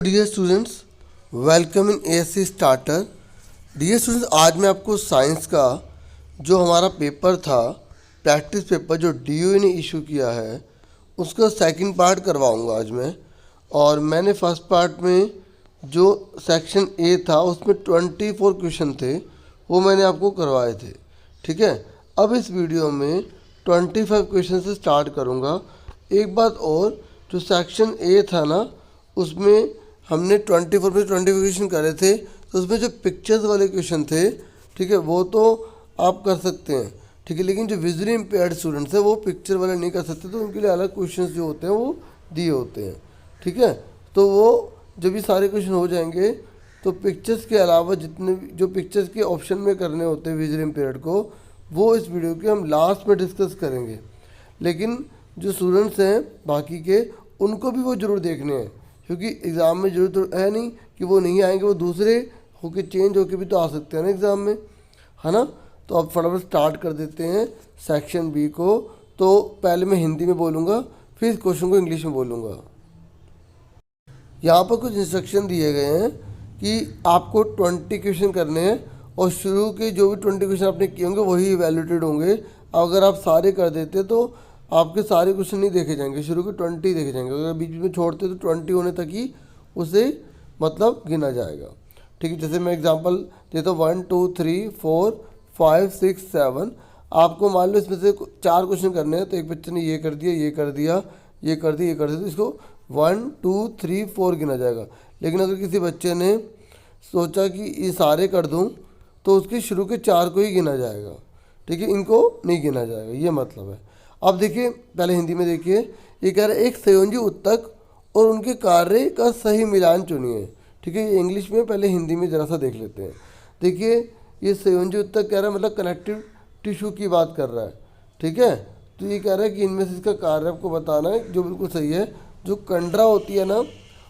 Dear students, welcome in ASC starter. Dear students, आज मैं आपको साइंस का जो हमारा पेपर था, प्रैक्टिस पेपर जो डीओ ने इशू किया है, उसका सेकंड पार्ट करवाऊंगा आज मैं। और मैंने फर्स्ट पार्ट में जो सेक्शन ए था उसमें 24 क्वेश्चन थे, वो मैंने आपको करवाए थे। ठीक है, अब इस वीडियो में 25 क्वेश्चन से स्टार्ट करूँगा। एक बात और, जो सेक्शन ए था ना, उसमें हमने 24 में 20 क्वेश्चन करे थे, तो उसमें जो पिक्चर्स वाले क्वेश्चन थे, ठीक है, वो तो आप कर सकते हैं, ठीक है, लेकिन जो विजुअली इम्पेयर्ड स्टूडेंट्स हैं वो पिक्चर वाले नहीं कर सकते, तो उनके लिए अलग क्वेश्चंस जो होते हैं वो दिए होते हैं। ठीक है, तो वो जब भी सारे क्वेश्चन हो जाएंगे तो पिक्चर्स के अलावा जितने भी जो पिक्चर्स के ऑप्शन में करने होते हैं विजुअली इम्पेयर्ड को, वो इस वीडियो के हम लास्ट में डिस्कस करेंगे। लेकिन जो स्टूडेंट्स हैं बाकी के, उनको भी वो ज़रूर देखने हैं, क्योंकि एग्ज़ाम में जरूरत तो है नहीं कि वो नहीं आएंगे, वो दूसरे होके चेंज होके भी तो आ सकते हैं ना एग्ज़ाम में, है ना। तो अब फटाफट स्टार्ट कर देते हैं सेक्शन बी को। तो पहले मैं हिंदी में बोलूँगा, फिर इस क्वेश्चन को इंग्लिश में बोलूँगा। यहाँ पर कुछ इंस्ट्रक्शन दिए गए हैं कि आपको 20 क्वेश्चन करने हैं, और शुरू के जो भी 20 क्वेश्चन आपने किए होंगे वही इवैल्यूएटेड होंगे। अगर आप सारे कर देते तो आपके सारे क्वेश्चन नहीं देखे जाएंगे, शुरू के 20 देखे जाएंगे। अगर बीच में छोड़ते तो 20 होने तक ही उसे मतलब गिना जाएगा। ठीक है, जैसे मैं एग्जांपल देता हूँ 1 2 3 4 5 6 7। आपको मान लो इसमें से 4 क्वेश्चन करने हैं, तो एक बच्चे ने ये कर दिया, ये कर दिया, ये कर दिया, ये कर दिया, तो इसको 1 2 3 4 गिना जाएगा। लेकिन अगर किसी बच्चे ने सोचा कि ये सारे कर दूँ, तो उसके शुरू के 4 को ही गिना जाएगा। ठीक है, इनको नहीं गिना जाएगा, ये मतलब है। अब देखिए, पहले हिंदी में देखिए, ये कह रहा है एक संयोजी उत्तक और उनके कार्य का सही मिलान चुनिए। ठीक है, ये इंग्लिश में, पहले हिंदी में ज़रा सा देख लेते हैं। देखिए, ये संयोजी उत्तक कह रहा है, मतलब कनेक्टिव टिश्यू की बात कर रहा है। ठीक है, तो ये कह रहा है कि इनमें से इसका कार्य आपको बताना है, जो बिल्कुल सही है। जो कंडरा होती है ना,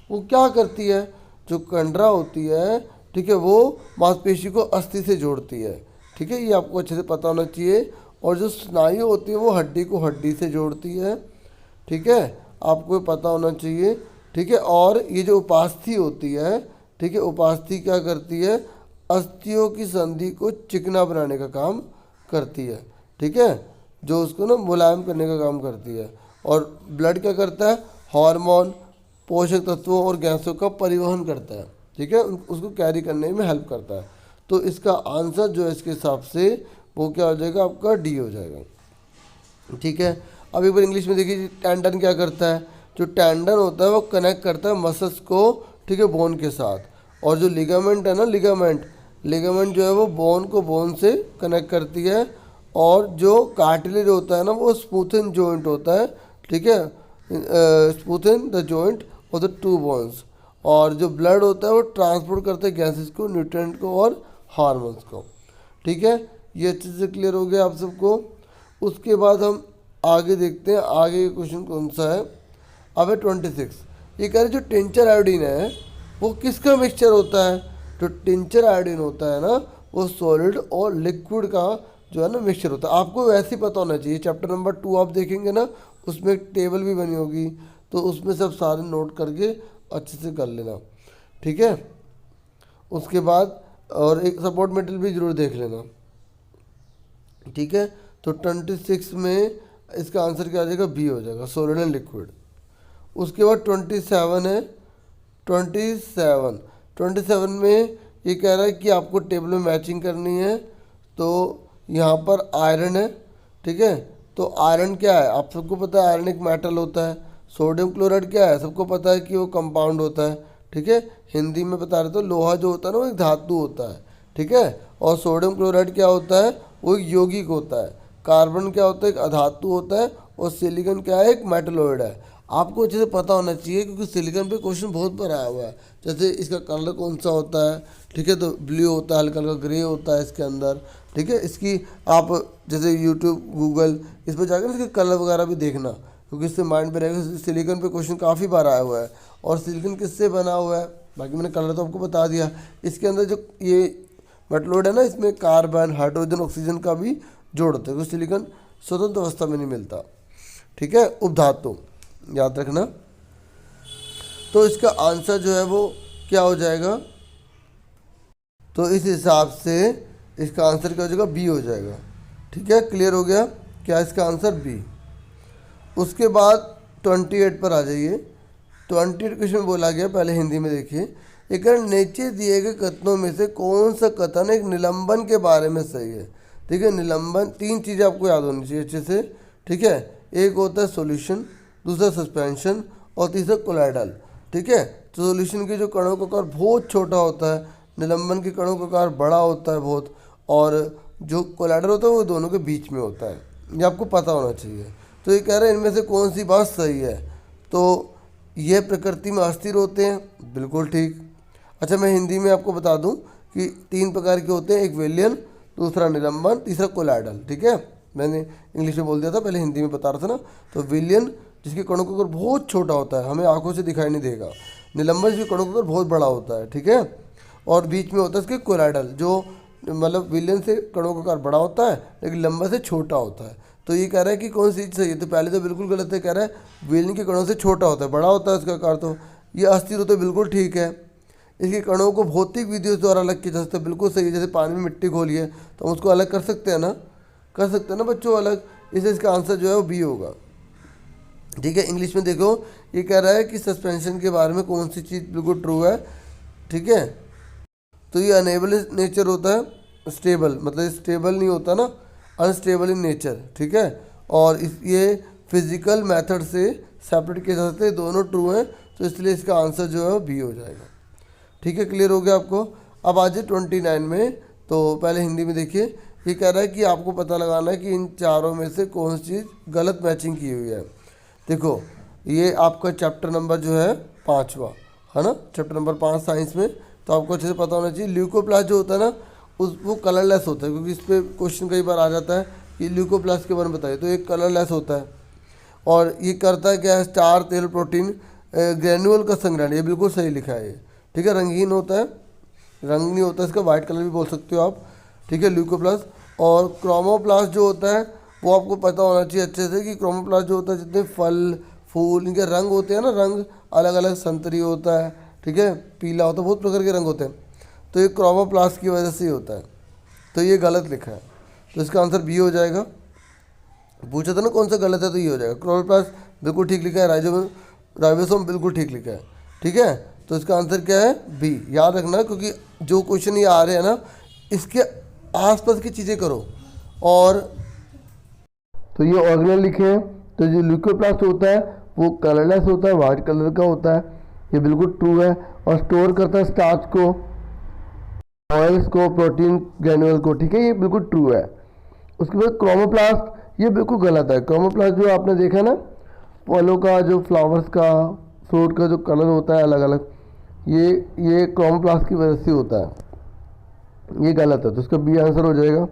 वो क्या करती है, जो कंडरा होती है, ठीक है, वो मांसपेशी को अस्थि से जोड़ती है। ठीक है, ये आपको अच्छे से पता होना चाहिए। और जो स्नायु होती है वो हड्डी को हड्डी से जोड़ती है। ठीक है, आपको पता होना चाहिए। ठीक है, और ये जो उपास्थि होती है, ठीक है, उपास्थि क्या करती है, अस्थियों की संधि को चिकना बनाने का काम करती है। ठीक है, जो उसको ना मुलायम करने का काम करती है। और ब्लड क्या करता है, हार्मोन, पोषक तत्वों और गैसों का परिवहन करता है। ठीक है, उसको कैरी करने में हेल्प करता है। तो इसका आंसर जो है इसके हिसाब से वो क्या हो जाएगा, आपका डी हो जाएगा। ठीक है, अब एक बार इंग्लिश में देखिए, टेंडन क्या करता है, जो टेंडन होता है वो कनेक्ट करता है मसल्स को, ठीक है, बोन के साथ। और जो लिगामेंट है ना, लिगामेंट जो है वो बोन को बोन से कनेक्ट करती है। और जो कार्टिलेज होता है ना, वो स्मूथन जॉइंट होता है। ठीक है, smoothen the joint of the two bones. और जो ब्लड होता है वो ट्रांसपोर्ट करता है गैसेस को, न्यूट्रिएंट को और हार्मोन्स को। ठीक है, ये अच्छे से क्लियर हो गया आप सबको। उसके बाद हम आगे देखते हैं, आगे क्वेश्चन कौन सा है। अब है 26। ये कह रहे जो टिंचर आयोडीन है वो किसका मिक्सचर होता है। जो टिंचर आयोडीन होता है ना, वो सॉलिड और लिक्विड का जो है ना मिक्सचर होता है। आपको वैसे ही पता होना चाहिए। चैप्टर नंबर 2 आप देखेंगे ना, उसमें एक टेबल भी बनी होगी, तो उसमें सब सारे नोट करके अच्छे से कर लेना। ठीक है, उसके बाद और एक सपोर्ट मेटेरियल भी जरूर देख लेना। ठीक है, तो 26 में इसका आंसर क्या आ जाएगा, बी हो जाएगा, सॉलिड एंड लिक्विड। उसके बाद 27 है। 27 में ये कह रहा है कि आपको टेबल में मैचिंग करनी है। तो यहाँ पर आयरन है। ठीक है, तो आयरन क्या है, आप सबको पता है, आयरन एक मेटल होता है। सोडियम क्लोराइड क्या है, सबको पता है कि वो कंपाउंड होता है। ठीक है, हिंदी में बता रहे तो लोहा जो होता है ना वो एक धातु होता है। ठीक है, और सोडियम क्लोराइड क्या होता है, वो एक यौगिक होता है। कार्बन क्या होता है, एक अधातु होता है। और सिलिकॉन क्या है, एक मेटलॉइड है। आपको अच्छे से पता होना चाहिए, क्योंकि सिलिकॉन पे क्वेश्चन बहुत बार आया हुआ है। जैसे इसका कलर कौन सा होता है, ठीक है, तो ब्लू होता है, हल्का हल्का ग्रे होता है इसके अंदर। ठीक है, इसकी आप जैसे यूट्यूब, गूगल, इस पर जाकर इसके कलर वगैरह भी देखना, क्योंकि इससे माइंड पे रहेगा। सिलिकॉन पे क्वेश्चन काफ़ी बार आया हुआ है। और सिलिकॉन किससे बना हुआ है, बाकी मैंने कलर तो आपको बता दिया। इसके अंदर जो ये मेटलॉइड है ना, इसमें कार्बन, हाइड्रोजन, ऑक्सीजन का भी जोड़ होता है, क्योंकि सिलिकॉन स्वतंत्र अवस्था में नहीं मिलता। ठीक है, उपधातु याद रखना। तो इसका आंसर जो है वो क्या हो जाएगा, तो इस हिसाब से इसका आंसर क्या हो जाएगा, बी हो जाएगा। ठीक है, क्लियर हो गया, क्या इसका आंसर बी। उसके बाद 28 पर आ जाइए। 28 क्वेश्चन बोला गया, पहले हिंदी में देखिए। एक नीचे दिए गए कथनों में से कौन सा कथन एक निलंबन के बारे में सही है। ठीक है, निलंबन, तीन चीज़ें आपको याद होनी चाहिए अच्छे से। ठीक है, एक होता है सॉल्यूशन, दूसरा सस्पेंशन और तीसरा कोलाइडल। ठीक है, तो सॉल्यूशन के जो कणों का आकार बहुत छोटा होता है, निलंबन के कणों का आकार बड़ा होता है बहुत, और जो कोलाइडल होता है वो दोनों के बीच में होता है। ये आपको पता होना चाहिए। तो ये कह रहे हैं इनमें से कौन सी बात सही है, तो ये प्रकृति में अस्थिर होते हैं, बिल्कुल ठीक। अच्छा, मैं हिंदी में आपको बता दूं कि तीन प्रकार के होते हैं, एक विलयन, दूसरा निलंबन, तीसरा कोलाइडल। ठीक है, मैंने इंग्लिश में बोल दिया था, पहले हिंदी में बता रहा था ना। तो विलयन जिसके कणों का आकार बहुत छोटा होता है, हमें आंखों से दिखाई नहीं देगा। निलंबन जिसके कणों का आकार बहुत बड़ा होता है। ठीक है, और बीच में होता है इसके कोलाइडल, जो मतलब विलयन से कणों का आकार बड़ा होता है लेकिन लंबा से छोटा होता है। तो ये कह रहा है कि कौन सी चीज़ सही है, तो पहले तो बिल्कुल गलत है, कह रहा है विलयन के कणों से छोटा होता है, बड़ा होता है उसका आकार, तो ये अस्थिर होता है, बिल्कुल ठीक है। इसके कणों को भौतिक विधियों द्वारा अलग किया जा सकता है, बिल्कुल सही है। जैसे पानी में मिट्टी घोलिए तो हम उसको अलग कर सकते हैं ना, कर सकते हैं ना बच्चों अलग, इसलिए इसका आंसर जो है वो बी होगा। ठीक है, इंग्लिश में देखो, ये कह रहा है कि सस्पेंशन के बारे में कौन सी चीज़ बिल्कुल ट्रू है। ठीक है, तो ये अनेबल नेचर होता है, स्टेबल मतलब स्टेबल नहीं होता ना, अनस्टेबल इन नेचर। ठीक है, और इस ये फिजिकल मेथड से सेपरेट किए जा सकते हैं, दोनों ट्रू हैं, तो इसलिए इसका आंसर जो है वो बी हो जाएगा। ठीक है, क्लियर हो गया आपको। अब आ जाए 29 में, तो पहले हिंदी में देखिए। ये कह रहा है कि आपको पता लगाना है कि इन चारों में से कौन सी चीज़ गलत मैचिंग की हुई है। देखो, ये आपका चैप्टर नंबर जो है 5वां है ना, चैप्टर नंबर 5 साइंस में, तो आपको अच्छे से पता होना चाहिए। ल्यूकोप्लास्ट जो होता है ना, वो कलरलेस होता है, क्योंकि इस पर क्वेश्चन कई बार आ जाता है कि ल्यूकोप्लास्ट के बारे में बताइए, तो एक कलरलेस होता है। और ये करता है क्या है, स्टार तेल प्रोटीन ग्रेन्यूल का संग्रहण, ये बिल्कुल सही लिखा है ये। ठीक है, रंगीन होता है, रंग नहीं होता इसका, वाइट कलर भी बोल सकते हो आप। ठीक है, ल्यूकोप्लास्ट। और क्रोमोप्लास्ट जो होता है वो आपको पता होना चाहिए अच्छे से कि क्रोमोप्लास्ट जो होता है, जितने फल फूल इनके रंग होते हैं ना, रंग अलग अलग, संतरी होता है, ठीक है, पीला होता है, बहुत प्रकार के रंग होते हैं, तो ये क्रोमोप्लास्ट की वजह से ही होता है। तो ये गलत लिखा है, तो इसका आंसर बी हो जाएगा। पूछा था ना कौन सा गलत है, तो ये हो जाएगा। क्रोमोप्लास्ट बिल्कुल ठीक लिखा है, राइबोसोम बिल्कुल ठीक लिखा है। ठीक है, तो इसका आंसर क्या है, बी। याद रखना, क्योंकि जो क्वेश्चन ये आ रहे हैं ना, इसके आसपास की चीज़ें करो। और तो ये ऑर्गेनल लिखे हैं, तो जो ल्यूकोप्लास्ट होता है वो कलरलेस होता है, वाइट कलर का होता है, ये बिल्कुल ट्रू है। और स्टोर करता है स्टार्च को, ऑयल्स को, प्रोटीन ग्रेन्यूल को। ठीक है, ये बिल्कुल ट्रू है। उसके बाद क्रोमोप्लास्ट, ये बिल्कुल गलत है। क्रोमोप्लास्ट जो आपने देखा ना, फलों का जो फ्लावर्स का, फ्रूट का जो कलर होता है अलग अलग, ये क्रोमोप्लास्ट की वजह से होता है, ये गलत है, तो इसका बी आंसर हो जाएगा।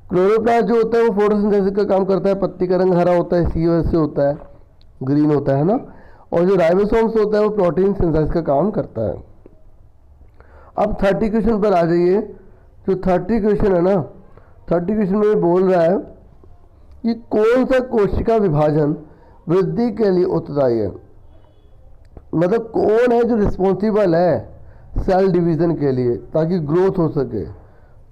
क्लोरोप्लास्ट जो होता है वो फोटोसिंथेसिस का काम करता है, पत्ती का रंग हरा होता है, इसी वजह से होता है, ग्रीन होता है ना। और जो राइबोसोम्स होता है वो प्रोटीन सिंथेसिस का काम करता है। अब 30 क्वेश्चन पर आ जाइए। जो 30 क्वेश्चन है ना, 30 क्वेश्चन में बोल रहा है कि कौन सा कोशिका विभाजन वृद्धि के लिए उत्तरदायी है, मतलब कौन है जो रिस्पॉन्सिबल है सेल डिवीज़न के लिए, ताकि ग्रोथ हो सके।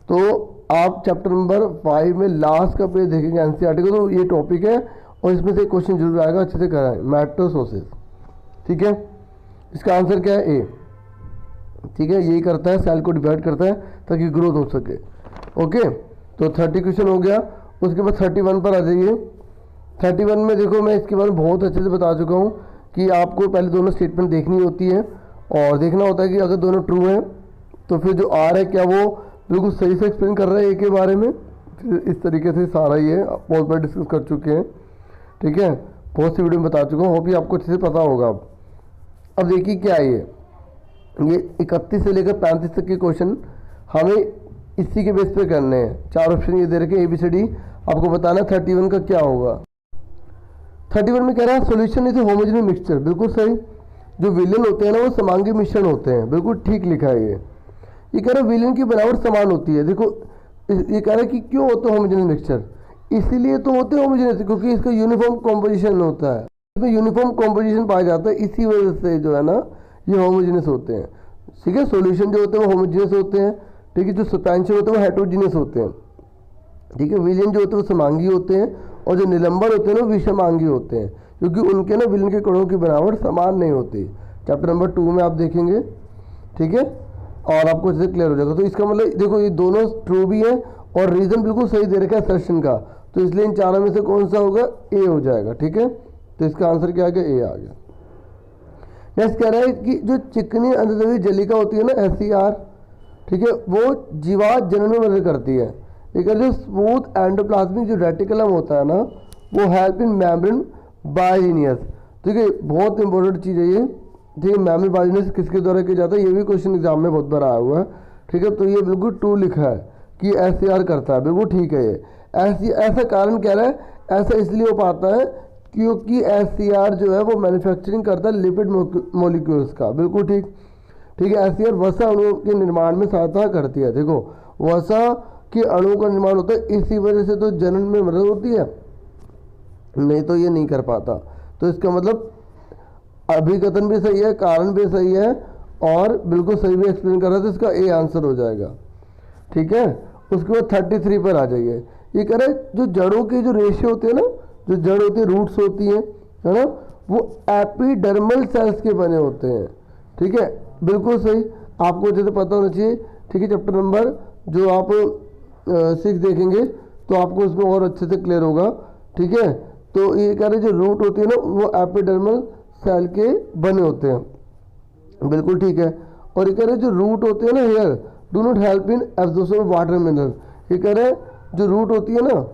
तो आप चैप्टर नंबर 5 में लास्ट का पेज देखेंगे एनसीईआरटी को, तो ये टॉपिक है और इसमें से क्वेश्चन जरूर आएगा, अच्छे से कराएं। माइटोसिस, ठीक है, इसका आंसर क्या है, ए। ठीक है, यही करता है, सेल को डिवाइड करता है ताकि ग्रोथ हो सके। ओके, तो 30 क्वेश्चन हो गया। उसके बाद 31 पर आ जाइए। 31 में देखो, मैं इसके बारे में बहुत अच्छे से बता चुका हूँ कि आपको पहले दोनों स्टेटमेंट देखनी होती है और देखना होता है कि अगर दोनों ट्रू हैं तो फिर जो आर है क्या वो बिल्कुल सही से एक्सप्लेन कर रहा है ए के बारे में। फिर इस तरीके से सारा ये बहुत बार डिस्कस कर चुके हैं। ठीक है, बहुत सी वीडियो में बता चुका हूँ, होप ये आपको अच्छे से पता होगा। अब देखिए क्या है ये 31 से लेकर 35 तक के क्वेश्चन हमें इसी के बेस पे करने हैं। 4 ऑप्शन ये दे रखे ए बी सी डी, आपको बताना 31 का क्या होगा। 31 में कह रहा है सोल्यूशन इज होमोजेनियस मिक्सचर, बिल्कुल सही। जो विलेन होते हैं ना वो समांगी मिश्रण होते हैं, बिल्कुल ठीक लिखा है ये कह रहा है विलेन की बनावट समान होती है। देखो ये कह रहा है कि क्यों होता है होमोजेनियस मिक्सचर, इसीलिए तो होते हैं होमोजेनियस क्योंकि इसका यूनिफॉर्म कॉम्पोजिशन होता है। इसमें यूनिफॉर्म कॉम्पोजिशन पाया जाता है, इसी वजह से जो है ना ये होमोजीनियस होते हैं। ठीक है, सॉल्यूशन जो होते हैं वो होमोजीनियस होते हैं। ठीक है, जो सस्पेंशन होते हैं वो हेटेरोजीनियस होते हैं। ठीक है, विलयन जो होते हैं वो समांगी होते हैं और जो निलंबर होते हैं ना विषमांगी होते हैं, क्योंकि उनके ना विलयन के कणों की बनावट समान नहीं होती। चैप्टर नंबर 2 में आप देखेंगे। ठीक है, और आपको इससे क्लियर हो जाएगा। तो इसका मतलब देखो ये दोनों ट्रू भी है और रीजन बिल्कुल सही दे रखा है असर्शन का, तो इसलिए इन चारों में से कौन सा होगा, ए हो जाएगा। ठीक है, तो इसका आंसर क्या आ गया, ए आ गया। नेक्स्ट कह रहा है कि जो चिकनी अंतर्द्रव्य जलिका होती है ना SCR, ठीक है, वो जीवात जनन में मदद करती है। ठीक है, जो स्मूथ एंडोप्लाज्मिक जो रेटिकुलम होता है ना वो हेल्प इन मेम्ब्रेन बायोजेनियस। ठीक है, बहुत इंपॉर्टेंट चीज़ है ये। ठीक है, मेम्ब्रेन बायोजेनियस किसके द्वारा किया जाता है, ये भी क्वेश्चन एग्जाम में बहुत बार आया हुआ है। ठीक है, तो ये बिल्कुल ट्रू लिखा है कि SCR करता है, बिल्कुल ठीक है ये। ऐसा कारण कह रहा है, ऐसा इसलिए हो पाता है क्योंकि SCR जो है वो मैन्युफैक्चरिंग करता है लिपिड मॉलिक्यूल्स का, बिल्कुल ठीक। ठीक है, SCR वसा अणुओं के निर्माण में सहायता करती है। देखो वसा के अणु का निर्माण होता है, इसी वजह से तो जनन में मदद होती है, नहीं तो ये नहीं कर पाता। तो इसका मतलब अभिकथन भी सही है, कारण भी सही है और बिल्कुल सही भी एक्सप्लेन कर रहा है, तो इसका ए आंसर हो जाएगा। ठीक है, उसके बाद 33 पर आ जाइए। ये कह रहे हैं जो जड़ों के जो रेशे होते हैं ना, जो जड़ होती है, रूट्स होती हैं, है ना, वो एपिडर्मल सेल्स के बने होते हैं। ठीक है, बिल्कुल सही, आपको जैसे पता होना चाहिए। ठीक है, चैप्टर नंबर जो आप 6 देखेंगे तो आपको उसमें और अच्छे से क्लियर होगा। ठीक है, तो ये कह रहे जो रूट होती है ना वो एपिडर्मल सेल के बने होते हैं, बिल्कुल ठीक है। और ये कह रहे जो रूट होते हैं ना hair do not help in absorption of water mineral. ये कह रहे जो रूट होती है ना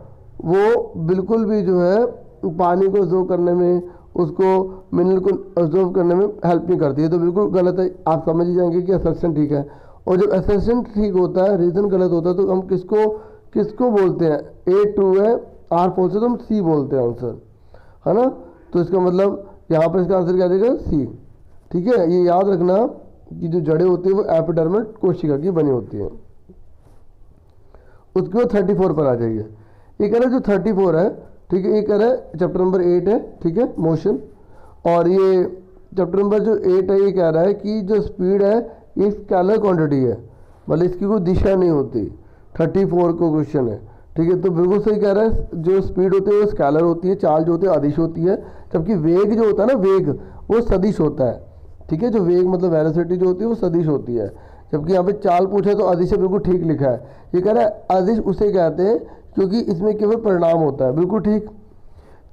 वो बिल्कुल भी जो है पानी को ऑब्जॉर्व करने में, उसको मिनरल को ऑब्जॉर्व करने में हेल्प नहीं करती है, तो बिल्कुल गलत है। आप समझ ही जाएंगे कि असर्शन ठीक है। और जब असर्शन ठीक होता है, रीजन गलत होता है, तो हम किसको बोलते हैं, A ट्रू है, R फॉल्स है, तो हम C बोलते हैं आंसर, है ना। तो इसका मतलब यहाँ पर इसका आंसर क्या देगा, C। ठीक है, ये याद रखना कि जो जड़ें होती है वो एपिडर्मल कोशिका की बनी होती है। उसके बाद 34 पर आ जाइए। ये कह रहा है जो 34 है, ठीक है, ये कह रहा है चैप्टर नंबर 8 है। ठीक है, मोशन, और ये चैप्टर नंबर जो 8 है ये कह रहा है कि जो स्पीड है ये स्केलर क्वांटिटी है, मतलब इसकी कोई दिशा नहीं होती। 34 को क्वेश्चन है। ठीक है, तो बिल्कुल सही कह रहा है, जो स्पीड होती है वो स्केलर होती है, चाल जो होती है अदिश होती है, जबकि वेग जो होता है ना, वेग वो सदिश होता है। ठीक है, जो वेग मतलब वेलोसिटी जो होती है वो सदिश होती है, जबकि यहाँ पे चाल पूछा तो अदिश बिल्कुल ठीक लिखा है। ये कह रहा है अदिश उसे कहते हैं क्योंकि इसमें केवल परिणाम होता है, बिल्कुल ठीक।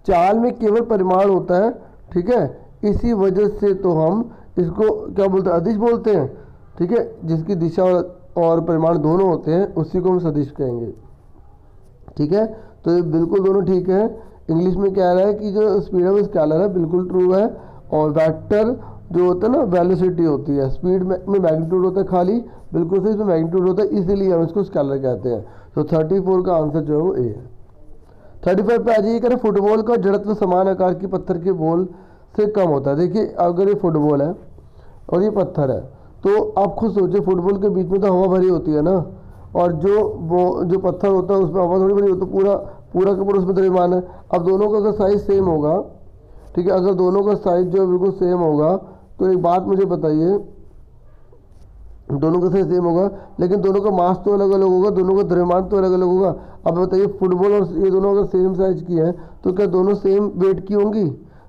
चाल में केवल परिमाण होता है, ठीक है, इसी वजह से तो हम इसको क्या बोलते हैं, अदिश बोलते हैं। ठीक है, जिसकी दिशा और परिमाण दोनों होते हैं उसी को हम सदिश कहेंगे। ठीक है, तो ये बिल्कुल दोनों ठीक है। इंग्लिश में कह रहा है कि जो स्पीड है वो स्केलर है, बिल्कुल ट्रू है। और वेक्टर जो होता है ना वेलोसिटी होती है, स्पीड में मैग्नीट्यूड होता है खाली, बिल्कुल सही, इसमें मैग्नीट्यूड होता है, इसीलिए हम इसको स्केलर कहते हैं। तो 34 का आंसर जो है वो ए है। 35 पे आ जाइए। कह रहे फुटबॉल का जड़त्व समान आकार की पत्थर के बॉल से कम होता है। देखिए अगर ये फुटबॉल है और ये पत्थर है, तो आप खुद सोचिए फुटबॉल के बीच में तो हवा भरी होती है ना, और जो पत्थर होता है उसमें हवा थोड़ी भरी होती है, पूरा का पूरा उसमें द्रव्यमान है। अब दोनों का अगर साइज सेम होगा, ठीक है, अगर दोनों का साइज जो है बिल्कुल सेम होगा, तो एक बात मुझे बताइए, दोनों का साइज सेम होगा लेकिन दोनों का मास तो अलग अलग होगा, दोनों का द्रव्यमान तो अलग अलग होगा। अब बताइए फुटबॉल और ये दोनों अगर सेम साइज की है तो क्या दोनों सेम वेट की होंगी,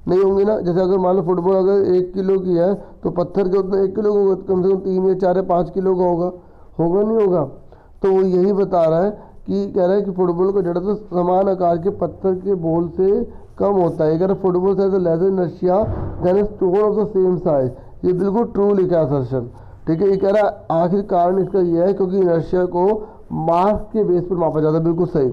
नहीं होंगी ना। जैसे अगर मान लो फुटबॉल अगर 1 किलो की है तो पत्थर के उतना 1 किलो का होगा, कम से कम 3 या 4 या 5 किलो का होगा नहीं होगा। तो वो यही बता रहा है कि कह रहा है कि फुटबॉल का जड़त्व समान आकार के पत्थर के बॉल से कम होता है। अगर football size less inertia than stone of the same size, ये बिल्कुल ट्रू लिखा है असर्शन। ठीक है, ये कह रहा है आखिर कारण इसका यह है क्योंकि इनर्शिया को मास के बेस पर मापा जाता है, बिल्कुल सही।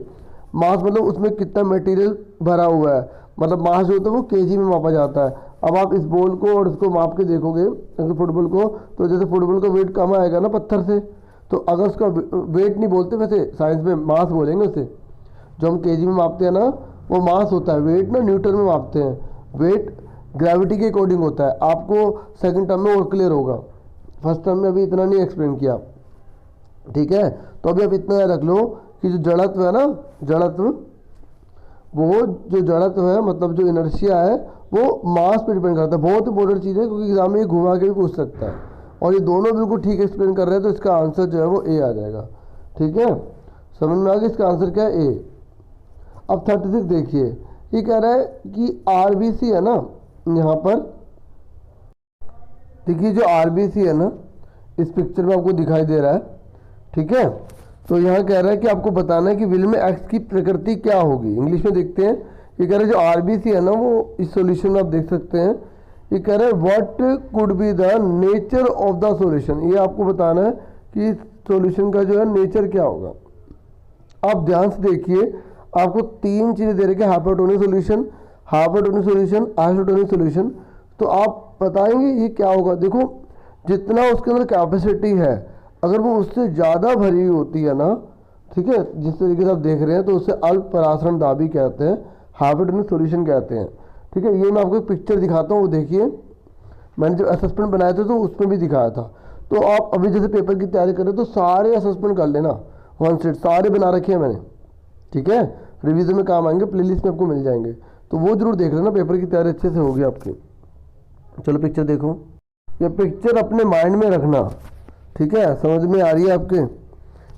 मास मतलब उसमें कितना मटेरियल भरा हुआ है, मतलब मास जो होता है वो केजी में मापा जाता है। अब आप इस बॉल को और इसको माप के देखोगे फुटबॉल को, तो जैसे फुटबॉल का वेट कम आएगा ना पत्थर से, तो अगर उसका वेट नहीं बोलते, वैसे साइंस में मास बोलेंगे उसे। जो हम केजी में मापते हैं ना वो मास होता है, वेट ना न्यूटन में मापते हैं। वेट ग्रेविटी के अकॉर्डिंग होता है। आपको सेकंड टर्म में और क्लियर होगा, फर्स्ट टर्म में अभी इतना नहीं एक्सप्लेन किया। ठीक है, तो अभी आप इतना रख लो कि जो जड़त्व है ना, जड़त्व, वो जो जड़त्व है मतलब जो इनर्शिया है वो मास पे डिपेंड करता है। बहुत इंपॉर्टेंट चीज़ है क्योंकि एग्जाम में ये घुमा के भी पूछ सकता है। और ये दोनों बिल्कुल ठीक एक्सप्लेन कर रहे हैं, तो इसका आंसर जो है वो ए आ जाएगा। ठीक है, समझ में आ गया, इसका आंसर क्या है, ए। अब 36 देखिए, ये कह रहा है कि आरबीसी है ना, यहाँ पर देखिए जो आरबीसी है ना, इस पिक्चर में आपको दिखाई दे रहा है। ठीक है, तो यहाँ कह रहा है कि आपको बताना है कि विल में एक्स की प्रकृति क्या होगी। इंग्लिश में देखते हैं, ये कह रहा है जो आरबीसी है ना, वो इस सॉल्यूशन में आप देख सकते हैं। ये कह रहा है what could be the nature of the solution. ये आपको बताना है कि सॉल्यूशन का जो है नेचर क्या होगा। आप ध्यान से देखिए, आपको तीन चीज़ें दे रखे हैं, hypertonic solution, hypertonic solution, isotonic solution. तो आप बताएंगे ये क्या होगा। देखो जितना उसके अंदर कैपेसिटी है, अगर वो उससे ज़्यादा भरी हुई होती है ना, ठीक है, जिस तरीके से आप देख रहे हैं, तो उसे अल्प परासरण दाबी कहते हैं, हाइपरटोनिक सॉल्यूशन कहते हैं। ठीक है, ये मैं आपको एक पिक्चर दिखाता हूँ, वो देखिए, मैंने जब असेसमेंट बनाए थे तो उसमें भी दिखाया था। तो आप अभी जैसे पेपर की तैयारी कर रहे हो तो सारे असेसमेंट कर लेना, वन सेट सारे बना रखे हैं मैंने। ठीक है, रिवीजन में काम आएंगे, प्लेलिस्ट में आपको मिल जाएंगे, तो वो जरूर देख लेना, पेपर की तैयारी अच्छे से होगी आपकी। चलो पिक्चर देखो, ये पिक्चर अपने माइंड में रखना। ठीक है, समझ में आ रही है आपके,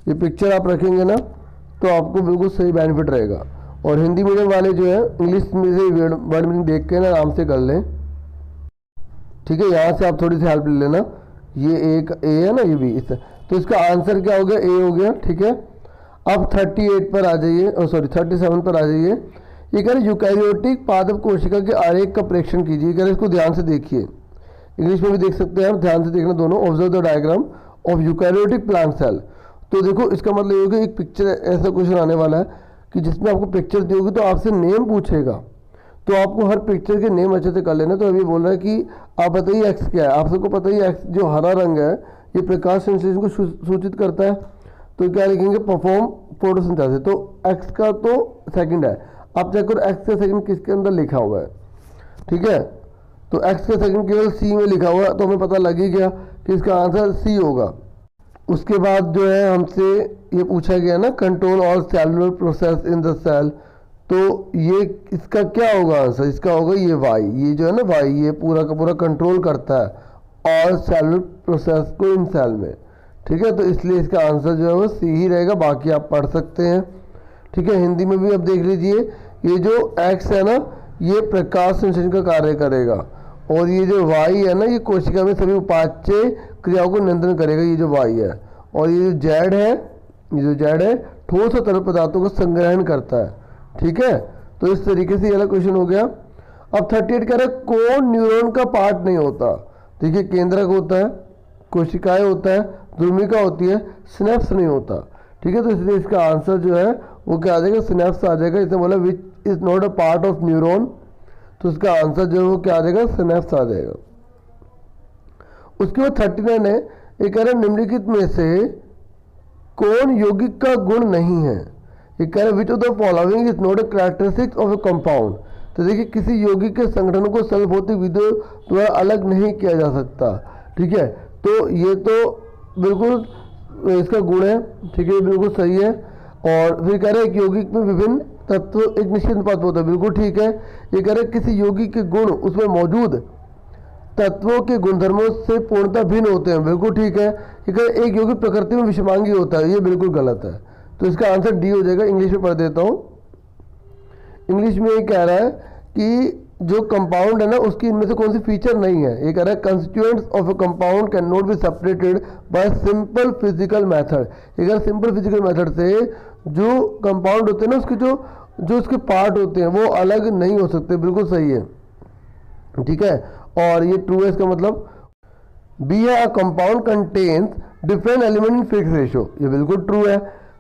ये पिक्चर आप रखेंगे ना तो आपको बिल्कुल सही बेनिफिट रहेगा। और हिंदी मीडियम वाले जो है इंग्लिश में से वर्ड मीनिंग देख के ना आराम से कर लें। ठीक है, यहाँ से आप थोड़ी सी हेल्प ले लेना। ये एक ए है ना, ये भी इस, तो इसका आंसर क्या हो गया, ए हो गया। ठीक है, अब 38 पर आ जाइए, और सॉरी 37 पर आ जाइए। ये कह रहे यूकैरियोटिक पादप कोशिका के आरेख का प्रेक्षण कीजिए। कह रहे इसको ध्यान से देखिए, इंग्लिश में भी देख सकते हैं आप, ध्यान से देखना दोनों। Observe the diagram of eukaryotic plant cell. तो देखो इसका मतलब ये होगा, एक पिक्चर ऐसा क्वेश्चन आने वाला है कि जिसमें आपको पिक्चर दी होगी तो आपसे नेम पूछेगा, तो आपको हर पिक्चर के नेम अच्छे से कर लेना। तो अभी बोल रहा है कि आप बताइए एक्स क्या है। आप सबको पता ही एक्स जो हरा रंग है ये प्रकाश संश्लेषण को सूचित करता है। तो क्या लिखेंगे, परफॉर्म फोटोसिंथेसिस। तो एक्स का तो सेकंड है, आप चेक करो एक्स का सेकंड किसके अंदर लिखा हुआ है। ठीक है, तो एक्स का सेकंड केवल सी में लिखा हुआ है, तो हमें पता लग ही गया कि इसका आंसर सी होगा। उसके बाद जो है हमसे ये पूछा गया ना, control all cellular process in the cell. तो ये इसका क्या होगा आंसर, इसका होगा ये वाई। ये जो है ना वाई, ये पूरा का पूरा कंट्रोल करता है ऑल सेलुलर प्रोसेस को इन सेल में। ठीक है, तो इसलिए इसका आंसर जो है वो सी ही रहेगा, बाकी आप पढ़ सकते हैं। ठीक है, हिंदी में भी अब देख लीजिए, ये जो एक्स है ना ये प्रकाश संश्लेषण का कार्य करेगा, और ये जो वाई है ना ये कोशिका में सभी उपाच्य क्रियाओं को नियंत्रण करेगा, ये जो वाई है। और ये जो जेड है, ये जो जेड है ठोस और तरल पदार्थों को संग्रहण करता है। ठीक है, तो इस तरीके से ये वाला क्वेश्चन हो गया। अब 38 कह रहा है कौन न्यूरॉन का पार्ट नहीं होता। देखिए केंद्रक होता है, कोशिकाएं होता है, ध्रुमिका होती है, सिनेप्स नहीं होता। ठीक है, तो इसलिए इसका आंसर जो है वो क्या आ जाएगा, सिनेप्स आ जाएगा। इसने बोला विच is not a part of neuron, तो इसका आंसर जो है वो क्या आ जाएगा, सिनेप्स आ जाएगा। उसके बाद 39 है, ये कह रहा है निम्नलिखित में से कौन यौगिक का गुण नहीं है। ये कह रहा है which of the following is not a characteristics of A compound. तो देखिए किसी यौगिक के संगठन को सरल भौतिक विधियों द्वारा अलग नहीं किया जा सकता। ठीक है, तो ये तो बिल्कुल इसका गुण है। ठीक है, बिल्कुल सही है। और फिर कह रहे हैं कि यौगिक में विभिन्न तत्व एक निश्चित अनुपात होता है, बिल्कुल ठीक है। ये कह रहे हैं किसी यौगिक के गुण उसमें मौजूद तत्वों के गुणधर्मों से पूर्णतः भिन्न होते हैं, बिल्कुल ठीक है। ये कह रहे हैं एक यौगिक प्रकृति में विषमांगी होता है, ये बिल्कुल गलत है। तो इसका आंसर डी हो जाएगा। इंग्लिश में पढ़ देता हूँ। इंग्लिश में ये कह रहा है कि जो कंपाउंड है ना उसकी इनमें से कौन सी फीचर नहीं है। ये कह रहा है constituents of A compound can not be separated by simple physical method. ये कह रहा है सिंपल फिजिकल मेथड से जो कंपाउंड होते हैं ना उसके जो उसके पार्ट होते हैं वो अलग नहीं हो सकते, बिल्कुल सही है। ठीक है, और ये ट्रू है, इसका मतलब बी है, a compound contains different element in fix ratio, ये बिल्कुल ट्रू है।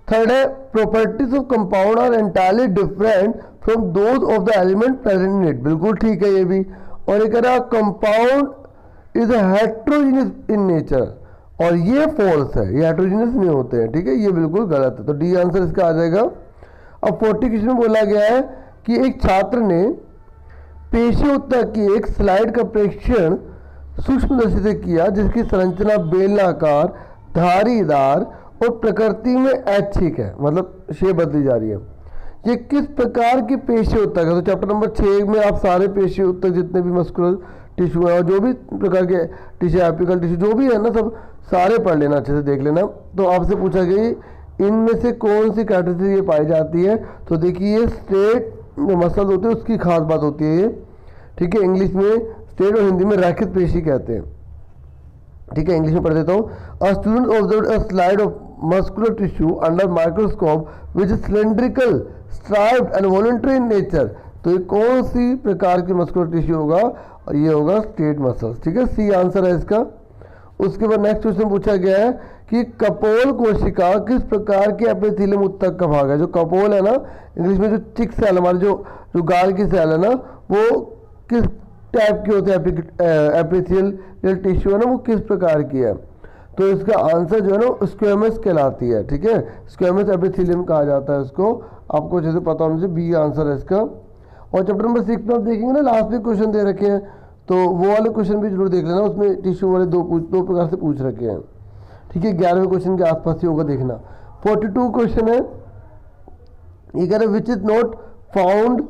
थर्ड है properties of compound are entirely different from those of the element present in it, बिल्कुल ठीक है ये भी। और ये कह रहा है compound is heterogeneous in nature, और ये फॉल्स है, ये हेट्रोजीनियस नहीं होते हैं। ठीक है, ये बिल्कुल गलत है, तो डी आंसर इसका आ जाएगा। अब 40 क्वेश्चन में बोला गया है कि एक छात्र ने पेशी उत्तक की एक स्लाइड का प्रेक्षण सूक्ष्मदर्शी से किया जिसकी संरचना बेलनाकार, धारीदार और प्रकृति में ऐच्छिक है, मतलब शेप बदली जा रही है। ये किस प्रकार की पेशी उत्तक है। तो चैप्टर नंबर 6 में आप सारे पेशी उत्तक जितने भी मस्कुलर टिश्यू है और जो भी प्रकार के टिश्यू, एपिकल टिश्यू जो भी है ना, सब सारे पढ़ लेना, अच्छे से देख लेना। तो आपसे पूछा गया इनमें से कौन सी कैटेगरी ये पाई जाती है। तो देखिए स्ट्रेट जो मसल होते हैं उसकी खास बात होती है ये, ठीक है। इंग्लिश में स्ट्रेट और हिंदी में रैखित पेशी कहते हैं, ठीक है। इंग्लिश में पढ़ देता हूँ। A student observe a slide of muscular tissue under microscope which is cylindrical, striped and voluntary in nature. तो ये कौन सी प्रकार की मस्कुलर टिश्यू होगा, और ये होगा स्ट्रेट मसल्स, ठीक है। सी आंसर है इसका। उसके बाद नेक्स्ट क्वेश्चन पूछा गया है कि कपोल कोशिका किस प्रकार के एपिथेलियम उत्तक का भाग है। जो कपोल है ना, इंग्लिश में जो चिक सेल हमारे जो गाल की सेल है ना, वो किस टाइप की होते हैं, एपिथेलियल टिश्यू है ना, वो किस प्रकार की है। तो इसका आंसर जो है ना स्क्वेमस कहलाती है, ठीक है। स्क्वेमस एपिथेलियम कहा जाता है इसको, आपको अच्छे से पता होना चाहिए। बी आंसर है इसका। और चैप्टर नंबर 6 में आप देखेंगे ना, लास्ट में क्वेश्चन दे रखे हैं, तो वो वाले क्वेश्चन भी जरूर देख लेना। उसमें टिश्यू वाले दो प्रकार से पूछ रखे हैं, ठीक है। 11वें क्वेश्चन के आसपास ही होगा, देखना। 42 क्वेश्चन है, ये कह रहे which is not found